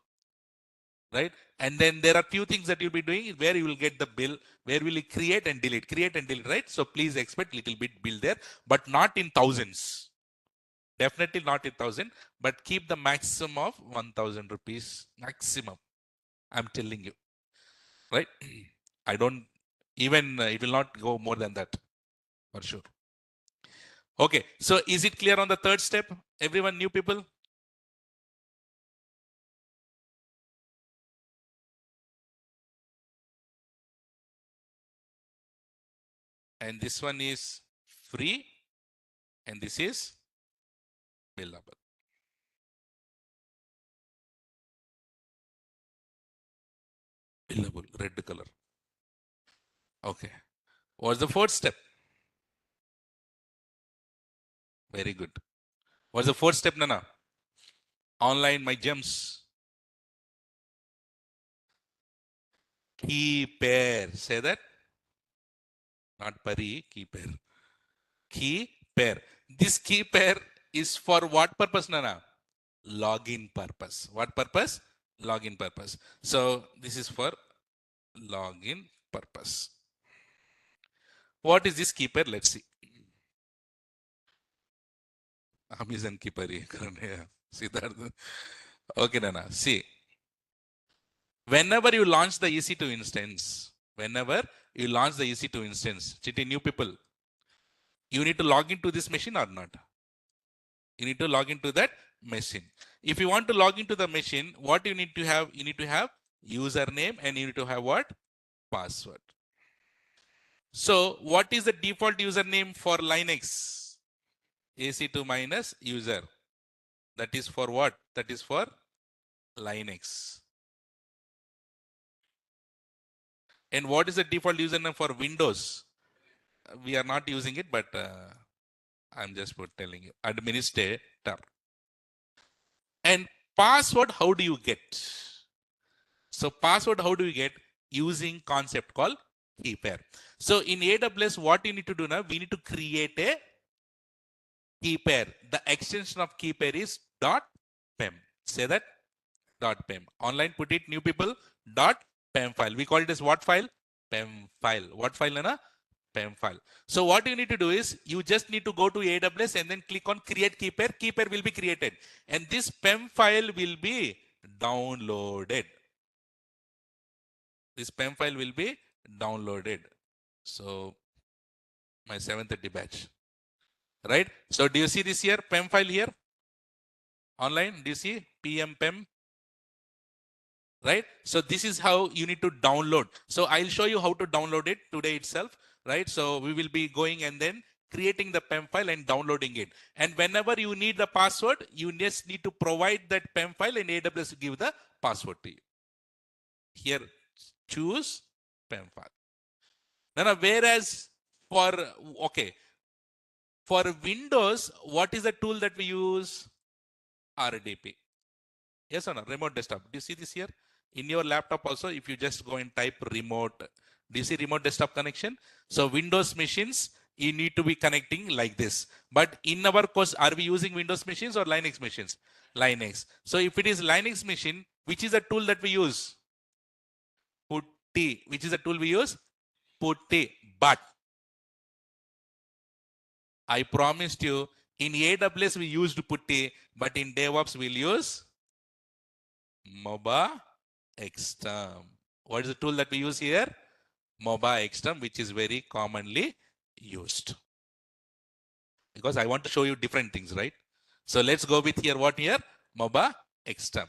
Right? And then there are few things that you'll be doing where you will get the bill, where will you create and delete, right? So please expect little bit bill there, but not in thousands. Definitely not in 1,000, but keep the maximum of 1,000 rupees maximum. I'm telling you, right? I don't even, it will not go more than that for sure. Okay, so is it clear on the third step? Everyone, new people? And this one is free and this is billable. Billable, red color. Okay. What's the fourth step? Very good. What's the fourth step, Nana? Online, my gems. Key pair. Say that. Not pari, key pair. Key pair. This key pair is for what purpose, Nana? Login purpose. What purpose? Login purpose. So this is for login purpose. What is this key pair? Let's see. Amazon key pair. See that? Okay, Nana. See. Whenever you launch the EC2 instance, Chitty, new people, you need to log into this machine or not? You need to log into that machine. If you want to log into the machine, what you need to have? You need to have username and you need to have what? Password. So what is the default username for Linux? AC2 minus user. That is for what? That is for Linux. And what is the default username for Windows? We are not using it, but I'm just telling you. Administrator. And password, how do you get? So password, how do you get? Using concept called key pair. So in AWS, what you need to do now, we need to create a key pair. The extension of key pair is .pem. Say that, .pem. Online, put it, new people, .pem file. We call it as what file? Pem file. What file, Nana? Pem file. So what you need to do is, you just need to go to AWS and then click on create key pair. Key pair will be created. And this Pem file will be downloaded. This Pem file will be downloaded. So my 7:30 batch, right? So do you see this here, Pem file here? Online, do you see PM Pem? Right? So this is how you need to download. So I'll show you how to download it today itself, right? So we will be going and then creating the PEM file and downloading it. And whenever you need the password, you just need to provide that PEM file and AWS give the password to you. Here, choose PEM file. Now, whereas for Windows, what is the tool that we use? RDP. Yes or no? Remote desktop. Do you see this here? In your laptop also, if you just go and type remote, do you see remote desktop connection? So Windows machines, you need to be connecting like this. But in our course, are we using Windows machines or Linux machines? Linux. So if it is Linux machine, which is the tool that we use? Putty. Which is the tool we use? Putty. But I promised you, in AWS we used Putty, but in DevOps we'll use MOBA Xterm. What is the tool that we use here? MOBA Xterm, which is very commonly used. Because I want to show you different things, right? So let's go with here. What here? MOBA Xterm.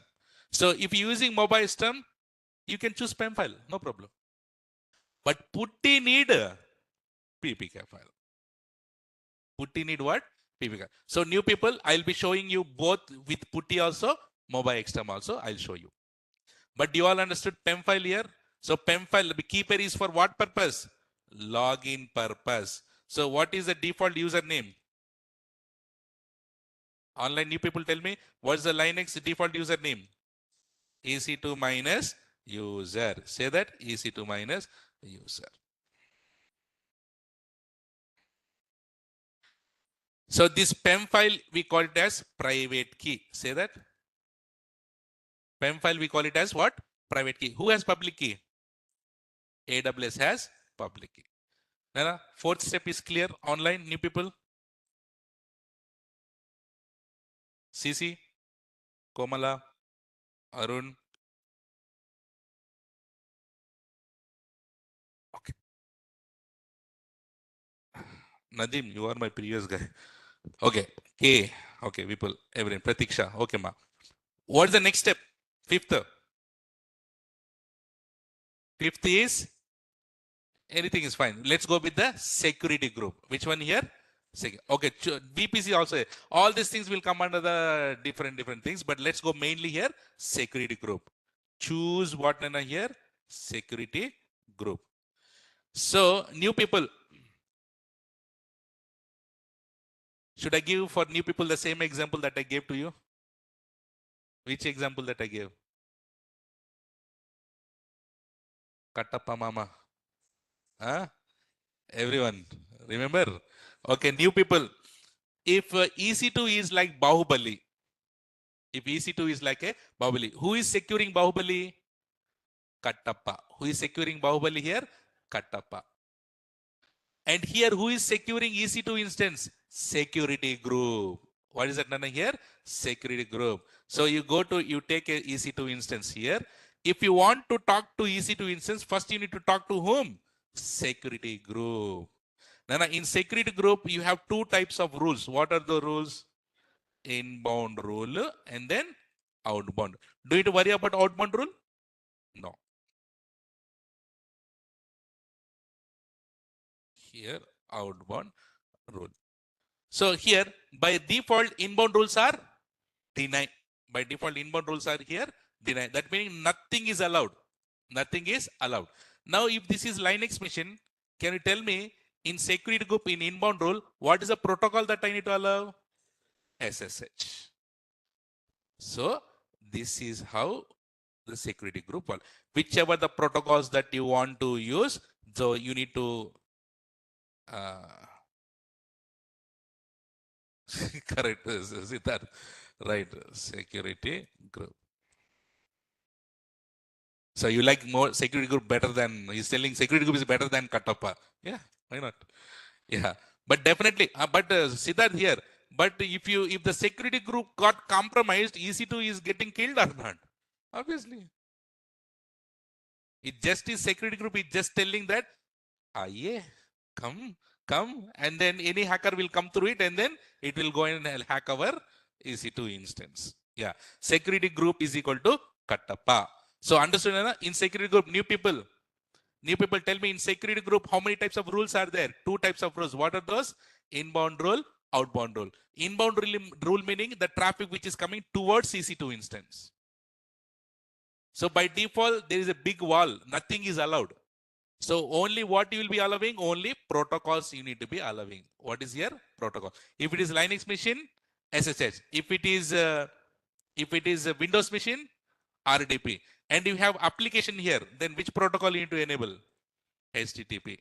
So if you're using MOBA Xterm, you can choose PEM file, no problem. But Putty need a PPK file. Putty need what? PPK. So new people, I'll be showing you both with Putty also, MOBA Xterm also, I'll show you. But you all understood PEM file here? So PEM file, the key pair is for what purpose? Login purpose. So what is the default username? Online new people, tell me, what's the Linux default username? EC2 minus user. Say that, EC2 minus user. So this PEM file, we call it as private key. Say that. PEM file, we call it as what? Private key. Who has public key? AWS has public key. Now, fourth step is clear. Online, new people. CC, Komala, Arun. Okay. Nadim, you are my previous guy. Okay. K. Okay, people, everyone. Pratiksha. Okay, ma. What's the next step? Fifth. Fifth is anything is fine. Let's go with the security group. Which one here? Okay, VPC also. All these things will come under the different things, but let's go mainly here. Security group. Choose what here? Security group. So new people. Should I give for new people the same example that I gave to you? Which example that I gave? Kattappa Mama. Huh? Everyone, remember? Okay, new people. If EC2 is like Bahubali, if EC2 is like a Bahubali, who is securing Bahubali? Kattappa. Who is securing Bahubali here? Kattappa. And here, who is securing EC2 instance? Security group. What is that Nana here? Security group. So you take a EC2 instance here. If you want to talk to EC2 instance, first you need to talk to whom? Security group. Nana, in security group, you have two types of rules. What are the rules? Inbound rule and then outbound. Do you worry about outbound rule? No. Here, outbound rule. So here, by default, inbound rules are deny. By default, inbound rules are here, deny. That meaning nothing is allowed. Nothing is allowed. Now, if this is Linux machine, can you tell me in security group in inbound rule, what is the protocol that I need to allow? SSH. So this is how the security group works. Whichever the protocols that you want to use, so you need to correct Siddharth, right? Security group. So you like more security group better than he's telling security group is better than Kattappa. Yeah, why not? Yeah, but definitely. But Siddharth here. But if the security group got compromised, EC2 is getting killed or not? Obviously, it just is security group is just telling that, yeah, come, and then any hacker will come through it, and then it will go and hack our EC2 instance. Yeah, security group is equal to Kattappa. So understood, Anna? In security group, new people tell me in security group, how many types of rules are there? Two types of rules. What are those? Inbound rule, outbound rule. Inbound rule meaning the traffic which is coming towards EC2 instance. So by default, there is a big wall. Nothing is allowed. So only what you will be allowing? Only protocols you need to be allowing. What is your protocol? If it is Linux machine, SSH. If it is a Windows machine, RDP. And you have application here, then which protocol you need to enable? HTTP.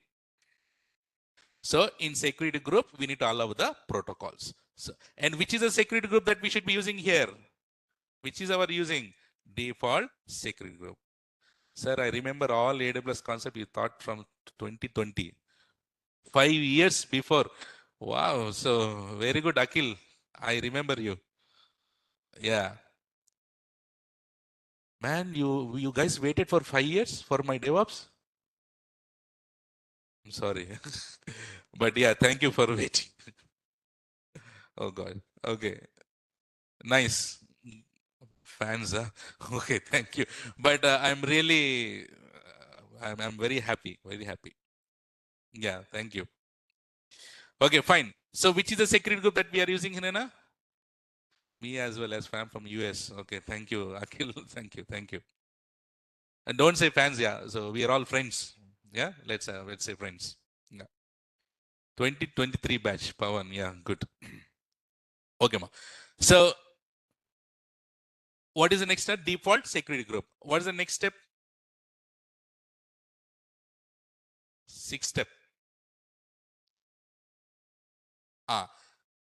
So in security group, we need to allow the protocols. So, and which is the security group that we should be using here? Which is our using? Default security group. Sir, I remember all AWS concept you taught from 2020. 5 years before. Wow. So very good, Akhil. I remember you. Yeah. Man, you guys waited for 5 years for my DevOps? I'm sorry. But yeah, thank you for waiting. Oh God. Okay. Nice. Fans, huh? Okay, thank you. But I'm really, I'm very happy, very happy. Yeah, thank you. Okay, fine. So which is the security group that we are using, Hinena? Me as well as fam from US. Okay, thank you, Akhil. Thank you, thank you. And don't say fans, yeah. So we are all friends. Yeah, let's say friends. Yeah. 2023 batch, Pawan. Yeah, good. Okay, ma. So what is the next step? Default security group. What is the next step? Sixth step.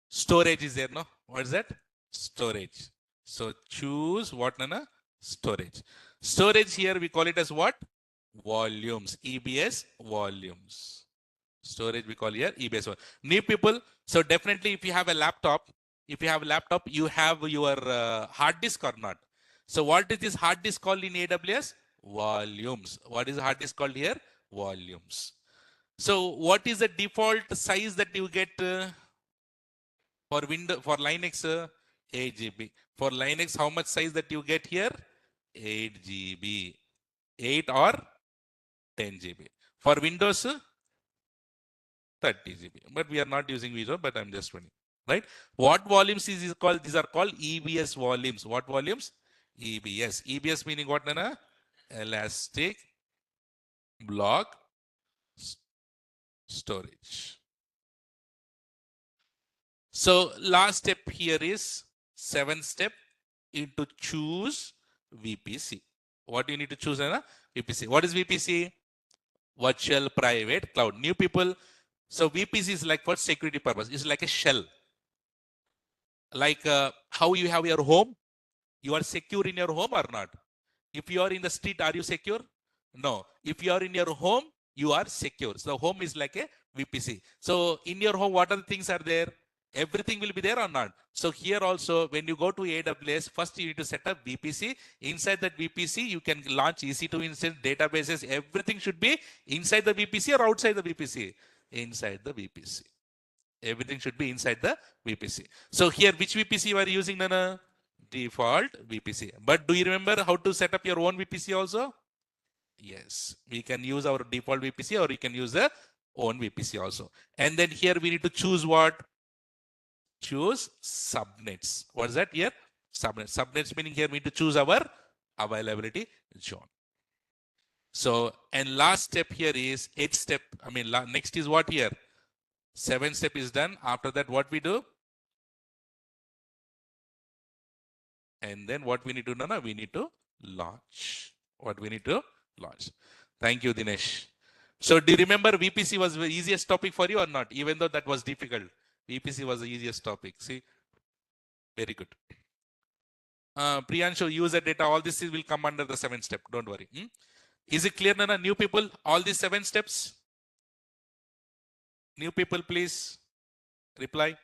Storage is there, no? What is that? Storage. So choose what, Nana? Storage. Storage here we call it as what? Volumes. EBS volumes. Storage we call here EBS. New people. So definitely if you have a laptop, you have your hard disk or not. So what is this hard disk called in AWS? Volumes. What is hard disk called here? Volumes. So what is the default size that you get? For Linux, 8 GB. For Linux, how much size that you get here? 8 GB. 8 or 10 GB. For Windows, 30 GB. But we are not using Visual, but I'm just running. Right? What volumes is called? These are called EBS volumes. What volumes? EBS. EBS meaning what, Nana? Elastic block storage. So last step here is 7th step into choose VPC. What you need to choose in a VPC? What is VPC? Virtual private cloud. New people. So VPC is like for security purpose. It's like a shell. Like how you have your home. You are secure in your home or not? If you are in the street, are you secure? No. If you are in your home, you are secure. So home is like a VPC. So in your home, what are the things are there? Everything will be there or not? So here also, when you go to AWS, first you need to set up VPC. Inside that VPC, you can launch EC2 instance, databases. Everything should be inside the VPC or outside the VPC? Inside the VPC. Everything should be inside the VPC. So here, which VPC you are using, Nana? Default VPC. But do you remember how to set up your own VPC also? Yes, we can use our default VPC or you can use the own VPC also. And then here we need to choose what? Choose subnets. What is that here? Subnets. Subnets meaning here we need to choose our availability zone. So, and last step here is 8th step. I mean, next is what here? 7th step is done. After that, what we do? And then what we need to do now? We need to launch. What we need to launch. Thank you, Dinesh. So do you remember VPC was the easiest topic for you or not? Even though that was difficult. VPC was the easiest topic. See, very good. Priyanshu, user data, all this will come under the 7th step. Don't worry. Is it clear, Nana? New people, all these 7 steps? New people, please reply.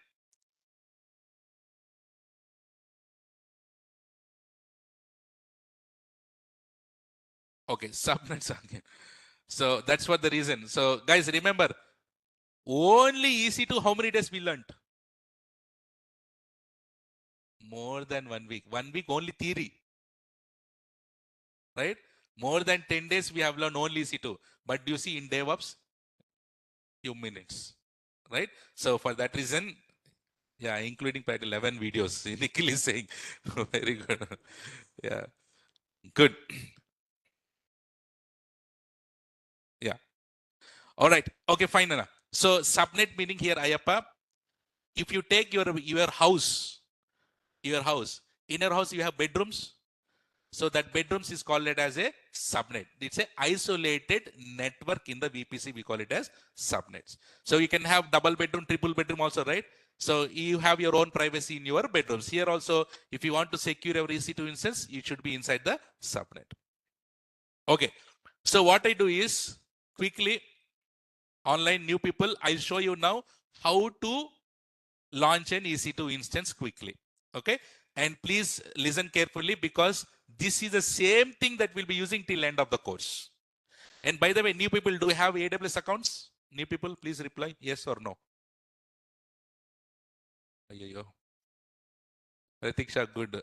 Okay, subnets again. So that's what the reason. So guys, remember, only EC2, how many days we learned? More than 1 week. 1 week only theory. Right? More than 10 days we have learned only EC2. But do you see in DevOps? Few minutes. Right? So for that reason, yeah, including 11 videos. Nikhil is saying, very good. Yeah. Good. Yeah. All right. Okay, fine, Nana. So subnet meaning here, Ayappa, if you take your house, in your house you have bedrooms. So that bedrooms is called it as a subnet. It's a isolated network in the VPC. We call it as subnets. So you can have double bedroom, triple bedroom also, right? So you have your own privacy in your bedrooms. Here also, if you want to secure your EC2 instance, you should be inside the subnet. Okay. So what I do is quickly, online new people, I'll show you now how to launch an EC2 instance quickly. Okay. And please listen carefully because this is the same thing that we'll be using till end of the course. And by the way, new people, do you have AWS accounts? New people, please reply yes or no. Pratiksha, good.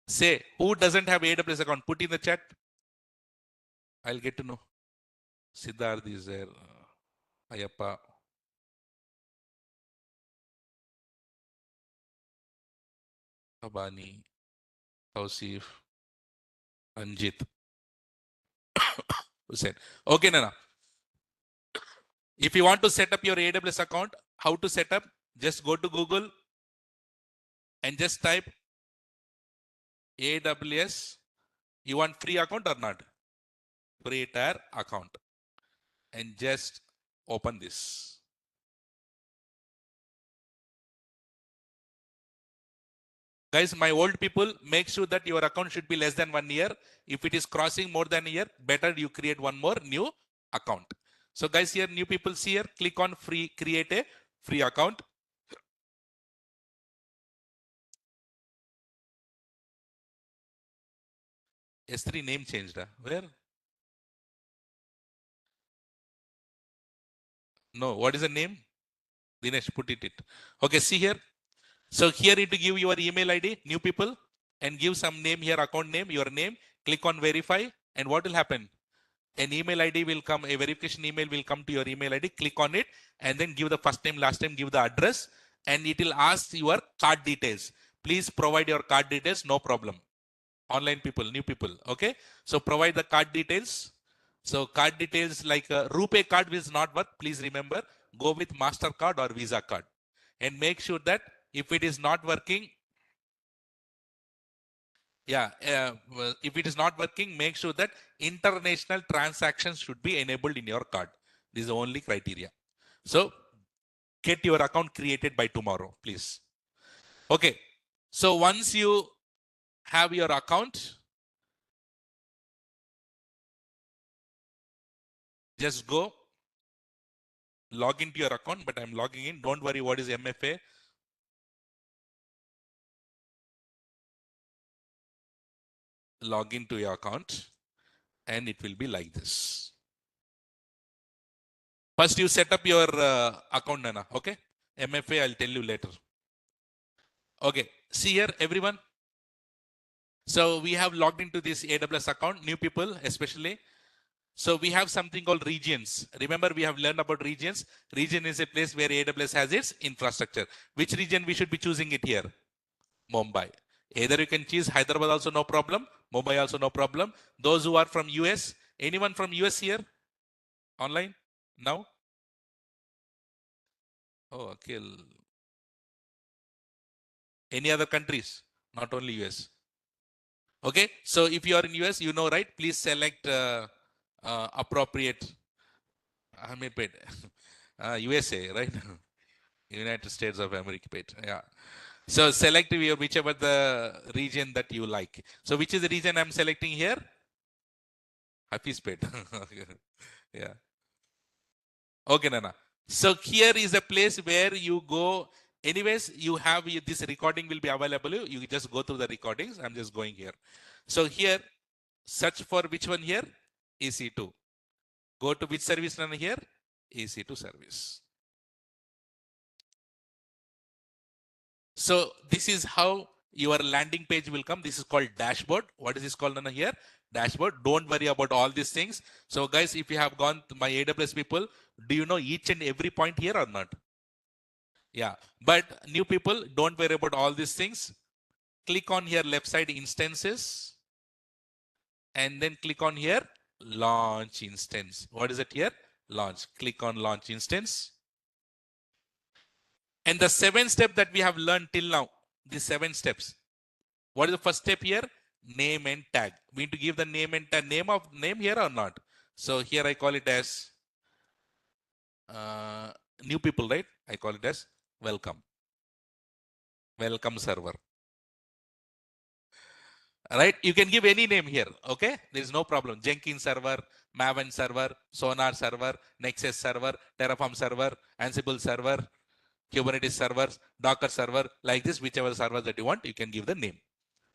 Say, who doesn't have AWS account? Put in the chat. I'll get to know. Siddharth is there. Ayappa. Abani. Tausif. Anjit. Hussein. Okay, Nana. If you want to set up your AWS account, how to set up? Just go to Google and just type AWS. You want free account or not? Free tier account. And just open this. Guys, my old people, make sure that your account should be less than 1 year. If it is crossing more than a year, better you create one more new account. So guys, here new people see here, click on free, create a free account. S3 name changed. Where? No, what is the name? Dinesh, put it. Okay, see here. So here you need to give your email ID, new people, and give some name here, account name, your name. Click on verify, and what will happen? An email ID will come, a verification email will come to your email ID. Click on it, and then give the first name, last name, give the address, and it will ask your card details. Please provide your card details, no problem. Online people, new people, okay? So provide the card details. So card details like RuPay card will not work. Please remember, go with MasterCard or Visa card. And make sure that if it is not working, Yeah, well, if it is not working, make sure that international transactions should be enabled in your card. This is the only criteria. So get your account created by tomorrow, please. Okay. So once you have your account, just go log into your account, but I'm logging in. Don't worry, what is MFA? Log into your account and it will be like this. First, you set up your account, Nana. Okay. MFA, I'll tell you later. Okay. See here, everyone. So we have logged into this AWS account, new people especially. So we have something called regions. Remember, we have learned about regions. Region is a place where AWS has its infrastructure. Which region we should be choosing it here? Mumbai. Either you can choose Hyderabad also no problem. Mumbai also no problem. Those who are from US, anyone from US here? Online? Now? Oh, okay. Any other countries? Not only US. Okay. So if you are in US, you know, right? Please select appropriate. Ahmedpet. USA, right? United States of America. Yeah. So select your whichever the region that you like. So which is the region I'm selecting here? Hafizpet. Yeah. Okay, Nana. So here is a place where you go. Anyways, you have this recording will be available. You just go through the recordings. I'm just going here. So here, search for which one here? EC2. Go to which service run here? EC2 service. So this is how your landing page will come. This is called dashboard. What is this called here? Dashboard. Don't worry about all these things. So guys, if you have gone to my AWS people, do you know each and every point here or not? Yeah, but new people, don't worry about all these things. Click on here left side instances and then click on here launch instance. What is it here? Launch. Click on launch instance. And the 7 step that we have learned till now, these 7 steps. What is the first step here? Name and tag. We need to give the name and tag. Name here or not? So here I call it as new people, right? I call it as welcome. Welcome server. Right? You can give any name here. Okay? There is no problem. Jenkins server, Maven server, Sonar server, Nexus server, Terraform server, Ansible server, Kubernetes servers, Docker server, like this, whichever server that you want, you can give the name.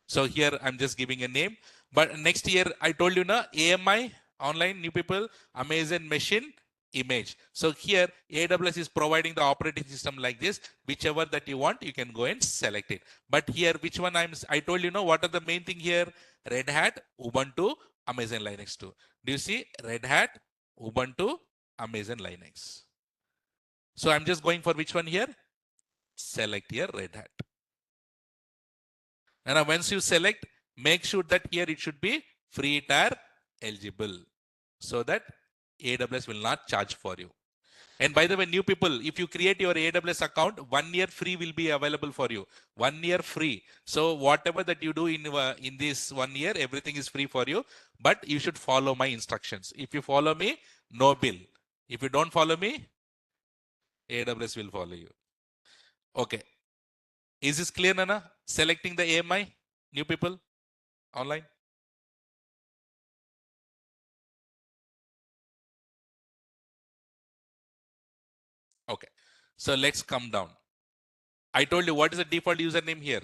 So here I'm just giving a name. But next year I told you now AMI online new people Amazon machine image. So here AWS is providing the operating system like this. Whichever that you want, you can go and select it. But here which one I told you know what are the main thing here? Red Hat, Ubuntu, Amazon Linux 2. Do you see Red Hat, Ubuntu, Amazon Linux? So I'm just going for which one here? Select here Red Hat. And once you select, make sure that here it should be free tier eligible so that AWS will not charge for you. And by the way, new people, if you create your AWS account, 1 year free will be available for you. 1 year free. So whatever that you do in this 1 year, everything is free for you. But you should follow my instructions. If you follow me, no bill. If you don't follow me, AWS will follow you. Okay. Is this clear, Nana? Selecting the AMI, new people, online? Okay. So let's come down. I told you what is the default username here?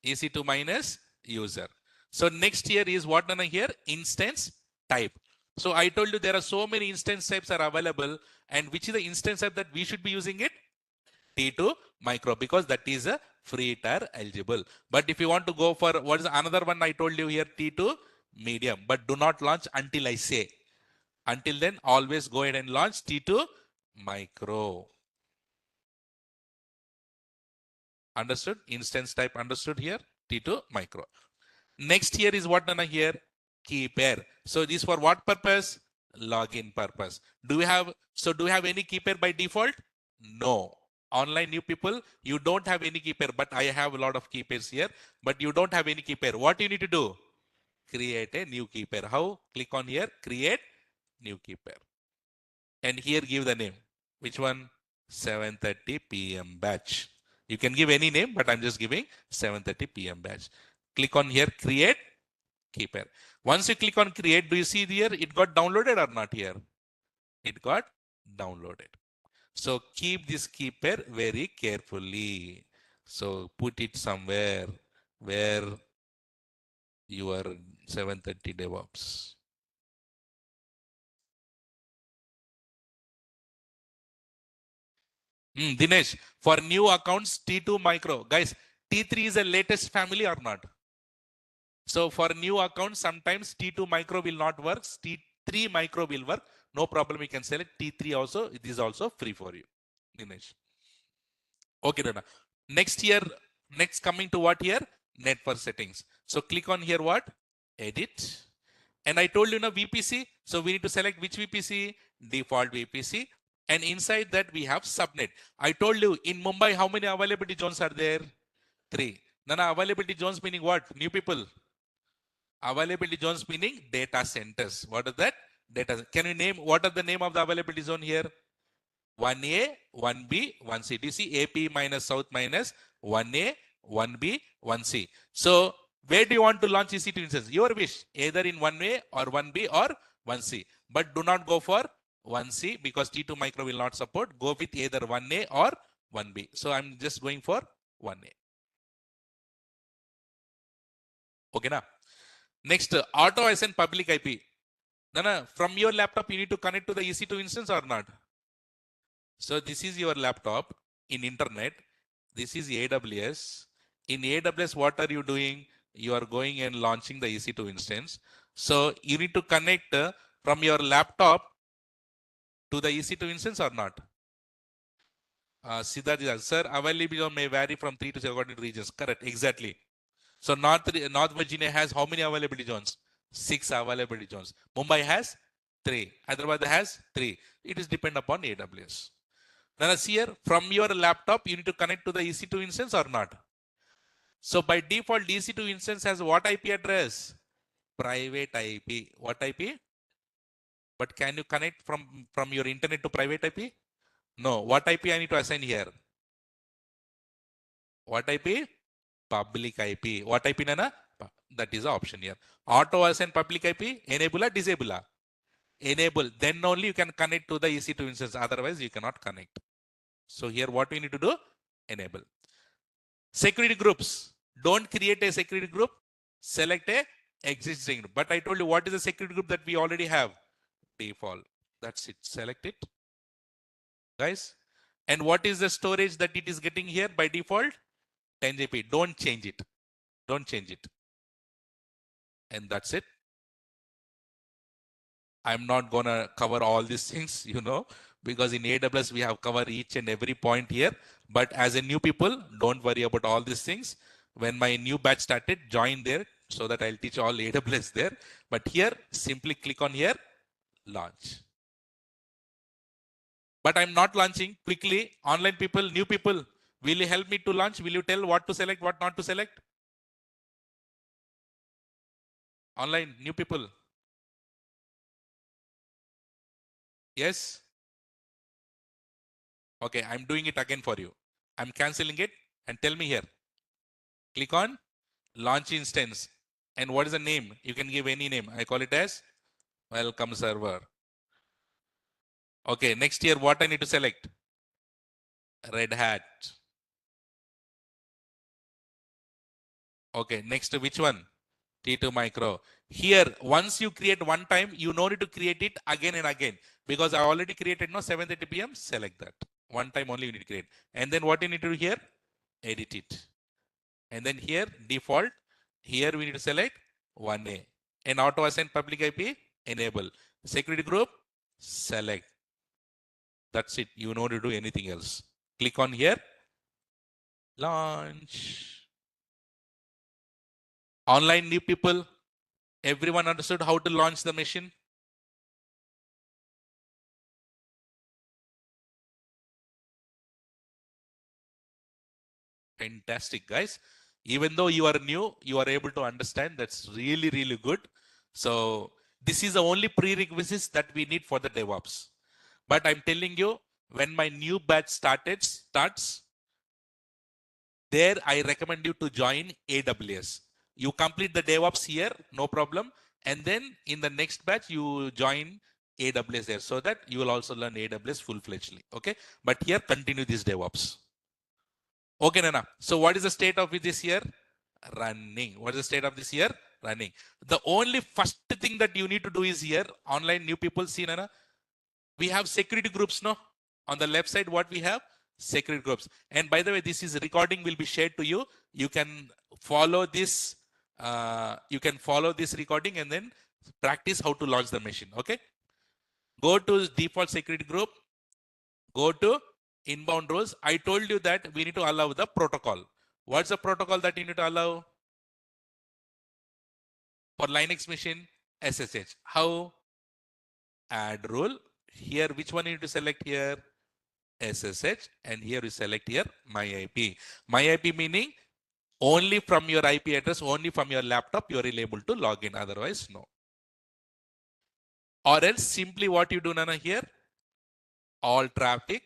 EC2 minus user. So next here is what, Nana, here? Instance type. So I told you there are so many instance types are available. And which is the instance type that we should be using it? T2 micro, because that is a free tier eligible. But if you want to go for what is another one I told you here, T2 medium, but do not launch until I say. Until then, always go ahead and launch T2 micro. Understood? Instance type understood here. T2 micro. Next here is what, Nana, here? Key pair. So this for what purpose? Login purpose. Do we have any key pair by default? No. Online new people, you don't have any key pair, but I have a lot of key pairs here, but you don't have any key pair. What you need to do? Create a new key pair. How? Click on here, create new key pair. And here give the name. Which one? 7:30 p.m. batch. You can give any name, but I'm just giving 7:30 p.m. batch. Click on here, create key pair. Once you click on create, do you see here it got downloaded or not here? It got downloaded. So keep this key pair very carefully. So put it somewhere where your 7:30 DevOps. Dinesh, for new accounts, T2 micro. Guys, T3 is the latest family or not? So for new accounts, sometimes T2 micro will not work. T3 micro will work. No problem. You can select T3 also. It is also free for you. Dinesh. Okay, Dana. Next coming to what here? Network settings. So click on here what? Edit. And I told you now VPC. So we need to select which VPC? Default VPC. And inside that we have subnet. I told you in Mumbai, how many availability zones are there? 3. Nana, availability zones meaning what? New people. Availability zones meaning data centers. What is that? Data. Can you name, what are the name of the availability zone here? 1A, 1B, 1C. Do you see AP minus South minus 1A, 1B, 1C. So where do you want to launch EC2 instance? Your wish, either in 1A or 1B or 1C. But do not go for 1C because T2 micro will not support. Go with either 1A or 1B. So I'm just going for 1A. Okay, now. Next, auto assign public IP. Nana, from your laptop, you need to connect to the EC2 instance or not? So this is your laptop in internet. This is AWS. In AWS, what are you doing? You are going and launching the EC2 instance. So you need to connect from your laptop to the EC2 instance or not? Siddharth, sir, availability may vary from 3 to 7 according to regions. Correct, exactly. So North Virginia has how many availability zones? 6 availability zones. Mumbai has 3. Hyderabad has 3. It is depend upon AWS. Now see here, from your laptop, you need to connect to the EC2 instance or not? So by default, EC2 instance has what IP address? Private IP. What IP? But can you connect from your internet to private IP? No. What IP I need to assign here? What IP? Public IP. What IP, Nana? That is the option here. Auto assign public IP, enable or disable? Enable. Then only you can connect to the EC2 instance. Otherwise, you cannot connect. So here what we need to do? Enable. Security groups. Don't create a security group. Select a existing group. But I told you what is the security group that we already have? Default. That's it. Select it. Guys. And what is the storage that it is getting here by default? 10 GB. Don't change it. Don't change it. And that's it. I'm not going to cover all these things, because in AWS we have covered each and every point here. But as a new people, don't worry about all these things. When my new batch started, join there so that I'll teach all AWS there. But here, simply click on here, launch. But I'm not launching quickly. Online people, new people, will you help me to launch? Will you tell what to select, what not to select? Online, new people. Yes? Okay, I'm doing it again for you. I'm canceling it and tell me here. Click on launch instance. And what is the name? You can give any name. I call it as welcome server. Okay, next year, what I need to select? Red Hat. Okay, next, which one? T2 micro. Here, once you create one time, you no need to create it again and again because I already created 7:30 p.m. Select that. One time only you need to create. And then what you need to do here? Edit it. And then here, default. Here we need to select 1A. And auto assign public IP, enable. Security group, select. That's it. You know to do anything else. Click on here. Launch. Online new people. Everyone understood how to launch the machine? Fantastic, guys. Even though you are new, you are able to understand. That's really, really good. So this is the only prerequisites that we need for the DevOps. But I'm telling you, when my new batch starts, there I recommend you to join AWS. You complete the DevOps here, no problem. And then in the next batch, you join AWS there so that you will also learn AWS full-fledgedly. Okay. But here, continue this DevOps. Okay, Nana. So what is the state of this year? Running. What is the state of this year? Running. The only first thing that you need to do is here, online new people see, Nana. We have security groups, no? On the left side, what we have? Security groups. And by the way, this is recording will be shared to you. You can follow this. You can follow this recording and then practice how to launch the machine. Okay. Go to default security group. Go to inbound rules. I told you that we need to allow the protocol. What's the protocol that you need to allow? For Linux machine, SSH. How? Add rule. Here, which one you need to select here? SSH. And here you select here my IP. My IP meaning only from your IP address, only from your laptop, you are able to log in. Otherwise, no. Or else simply what you do, Nana, here, all traffic.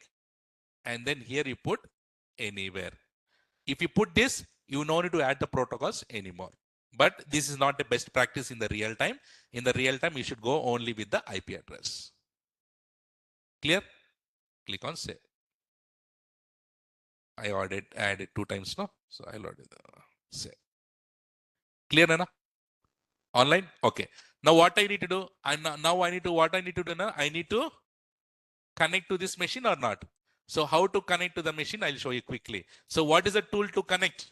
And then here you put anywhere. If you put this, you don't need to add the protocols anymore. But this is not the best practice in the real time. In the real time, you should go only with the IP address. Clear? Click on save. I added 2 times now. So I'll add save. Clear, Nana? Online? Okay. Now what I need to do? What I need to do now? I need to connect to this machine or not? So how to connect to the machine? I'll show you quickly. So what is the tool to connect?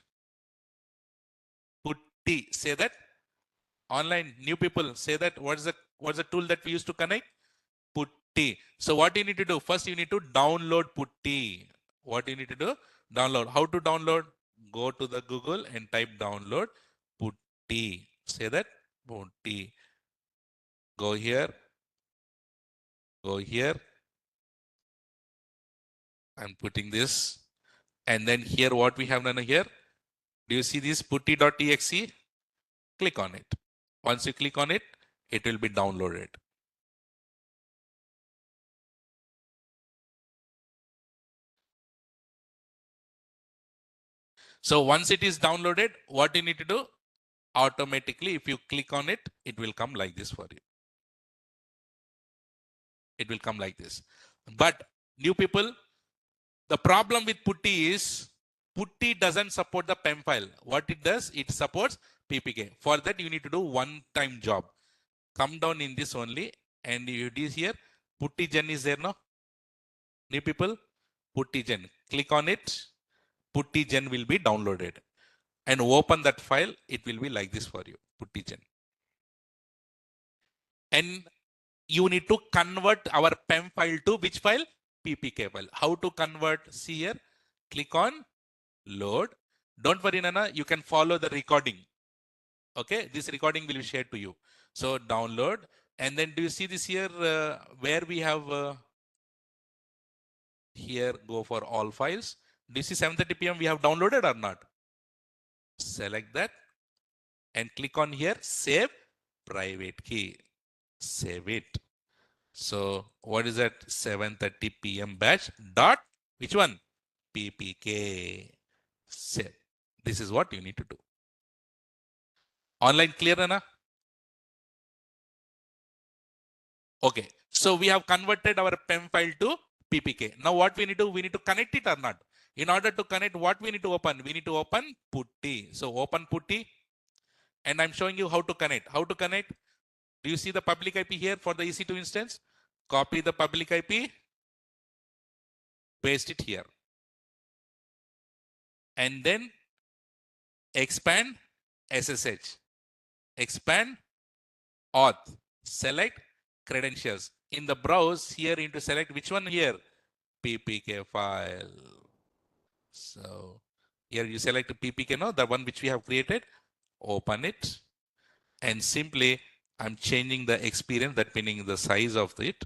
Putty. Say that. Online new people say that. What's the tool that we use to connect? Putty. So what you need to do? First, you need to download Putty. What you need to do? Download. How to download? Go to the Google and type download Putty. Say that. Putty. Go here. Go here. I'm putting this. And then here, what we have done here. Do you see this putty.exe? Click on it. Once you click on it, it will be downloaded. So once it is downloaded, what you need to do? Automatically, if you click on it, it will come like this for you. It will come like this. But new people, the problem with Putty is Putty doesn't support the PEM file. What it does, it supports PPK. For that, you need to do one-time job. Come down in this only, and you do here. Putty gen is there now. New people, Putty gen. Click on it. Putty gen will be downloaded. And open that file. It will be like this for you. Putty gen. And you need to convert our PEM file to which file? PPK file. How to convert? See here. Click on load. Don't worry, Nana. You can follow the recording. Okay. This recording will be shared to you. So download. And then do you see this here where we have here go for all files? Do you see 7:30 p.m. we have downloaded or not? Select that and click on here. Save private key. Save it. So what is that? 7:30 p.m. batch dot which one? PPK. Save. This is what you need to do. Online clear, Anna? Okay. So we have converted our PEM file to PPK. Now what we need to do? We need to connect it or not? In order to connect, what we need to open? We need to open Putty. So open Putty. And I'm showing you how to connect. How to connect? Do you see the public IP here for the EC2 instance? Copy the public IP. Paste it here. And then expand SSH. Expand auth. Select credentials. In the browse here, you need to select which one here? PPK file. So here you select PPK, no, the one which we have created. Open it. And simply I'm changing the experience, that meaning the size of it.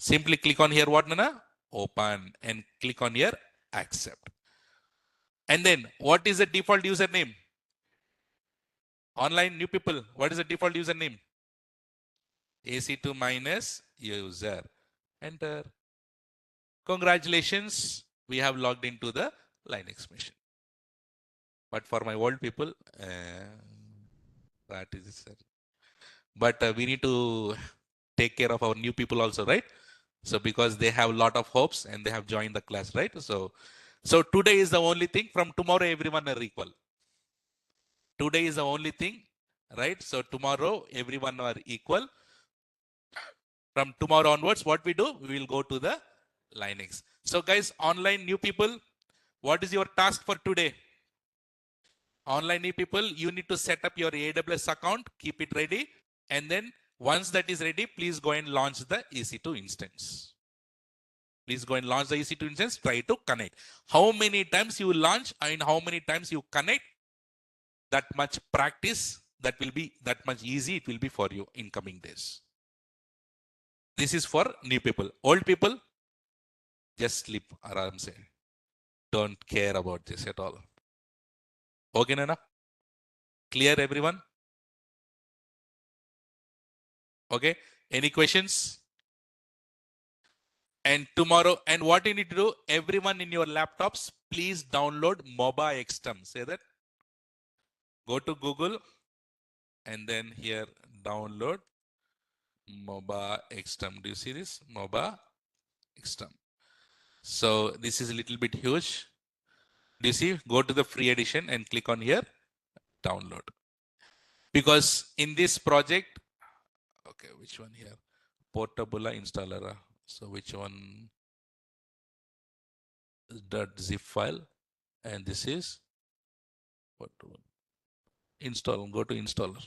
Simply click on here, what, Nana? Open, and click on here, accept. And then what is the default username? Online new people, what is the default username? AC2 minus user. Enter. Congratulations, we have logged into the Linux machine. But for my old people, that is it. But we need to take care of our new people also, right? So because they have a lot of hopes and they have joined the class, right? So today is the only thing. From tomorrow, everyone are equal. Today is the only thing, right? So tomorrow, everyone are equal. From tomorrow onwards, what we do, we will go to the Linux. So guys, online new people, what is your task for today? Online new people, you need to set up your AWS account, keep it ready. And then once that is ready, please go and launch the EC2 instance. Please go and launch the EC2 instance, try to connect. How many times you launch and how many times you connect, that much practice, that will be that much easy it will be for you in coming days. This is for new people. Old people, just sleep aram se. Don't care about this at all. Okay, Nana? Clear, everyone? Okay. Any questions? And tomorrow, and what you need to do, everyone in your laptops, please download MOBA XTEM. Say that. Go to Google and then here download MOBA XTEM. Do you see this? MOBA XTEM. So this is a little bit huge. Do you see? Go to the free edition and click on here, download. Because in this project, okay, which one here? Portable installer. So which one? .zip file, and this is portable. Install. Go to installer.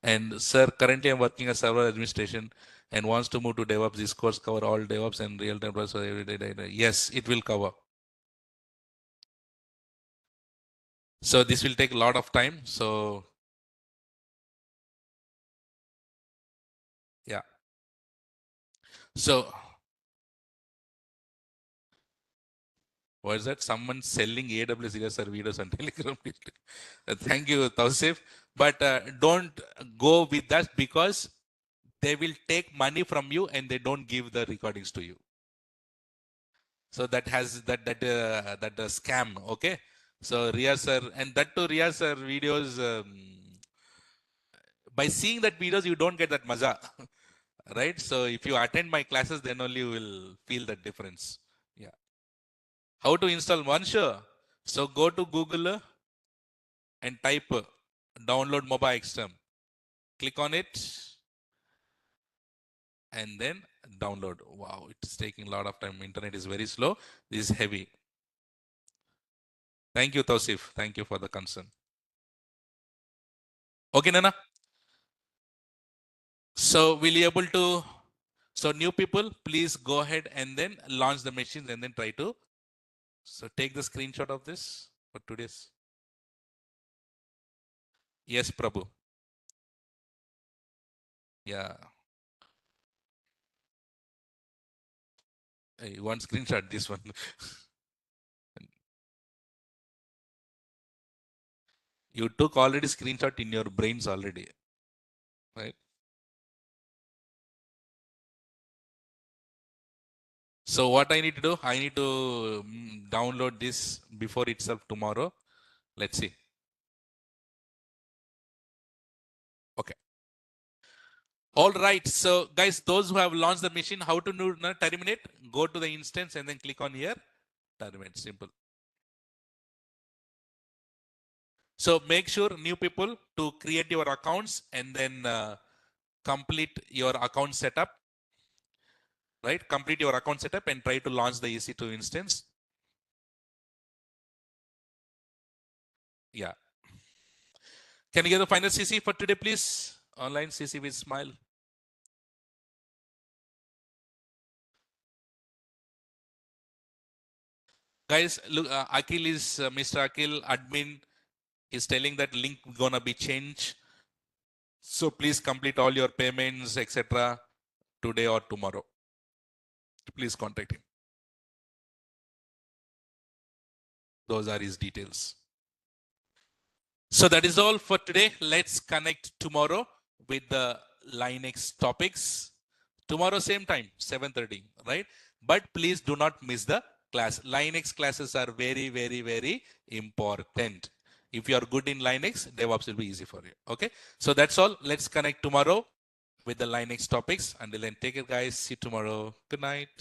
And sir, currently I'm working as server administration and wants to move to DevOps. This course cover all DevOps and real-time process every day. Yes, it will cover. So this will take a lot of time. So yeah. So what is that? Someone selling AWS videos on Telegram. Thank you, Tausif. But don't go with that because they will take money from you and they don't give the recordings to you. So that has that scam. Okay. So Ria sir, and that to Ria sir videos. By seeing that videos, you don't get that maza, right? So if you attend my classes, then only you will feel the difference. Yeah. How to install one? Sure. So go to Google and type download MOBA XTEM. Click on it and then download. Wow, it's taking a lot of time. Internet is very slow. This is heavy. Thank you, Tausif. Thank you for the concern. Okay, Nana. So we'll be able to. So new people, please go ahead and then launch the machines and then try to. So take the screenshot of this for today's. Yes, Prabhu. Yeah. Hey, one screenshot, this one. You took already screenshot in your brains already, right? So what I need to do, I need to download this before itself tomorrow. Let's see. Okay. All right. So guys, those who have launched the machine, how to do terminate? Go to the instance and then click on here. Terminate. Simple. So make sure new people to create your accounts and then complete your account setup. Right? Complete your account setup and try to launch the EC2 instance. Yeah. Can you get the final CC for today, please? Online CC with smile. Guys, look, Akhil is Mr. Akhil, admin, is telling that link gonna be changed. So please complete all your payments, etc. today or tomorrow. Please contact him. Those are his details. So that is all for today. Let's connect tomorrow with the Linux topics. Tomorrow, same time, 7:30, right? But please do not miss the class. Linux classes are very, very, very important. If you are good in Linux, DevOps will be easy for you. Okay. So that's all. Let's connect tomorrow with the Linux topics. Until then, take care, guys. See you tomorrow. Good night.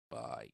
Bye.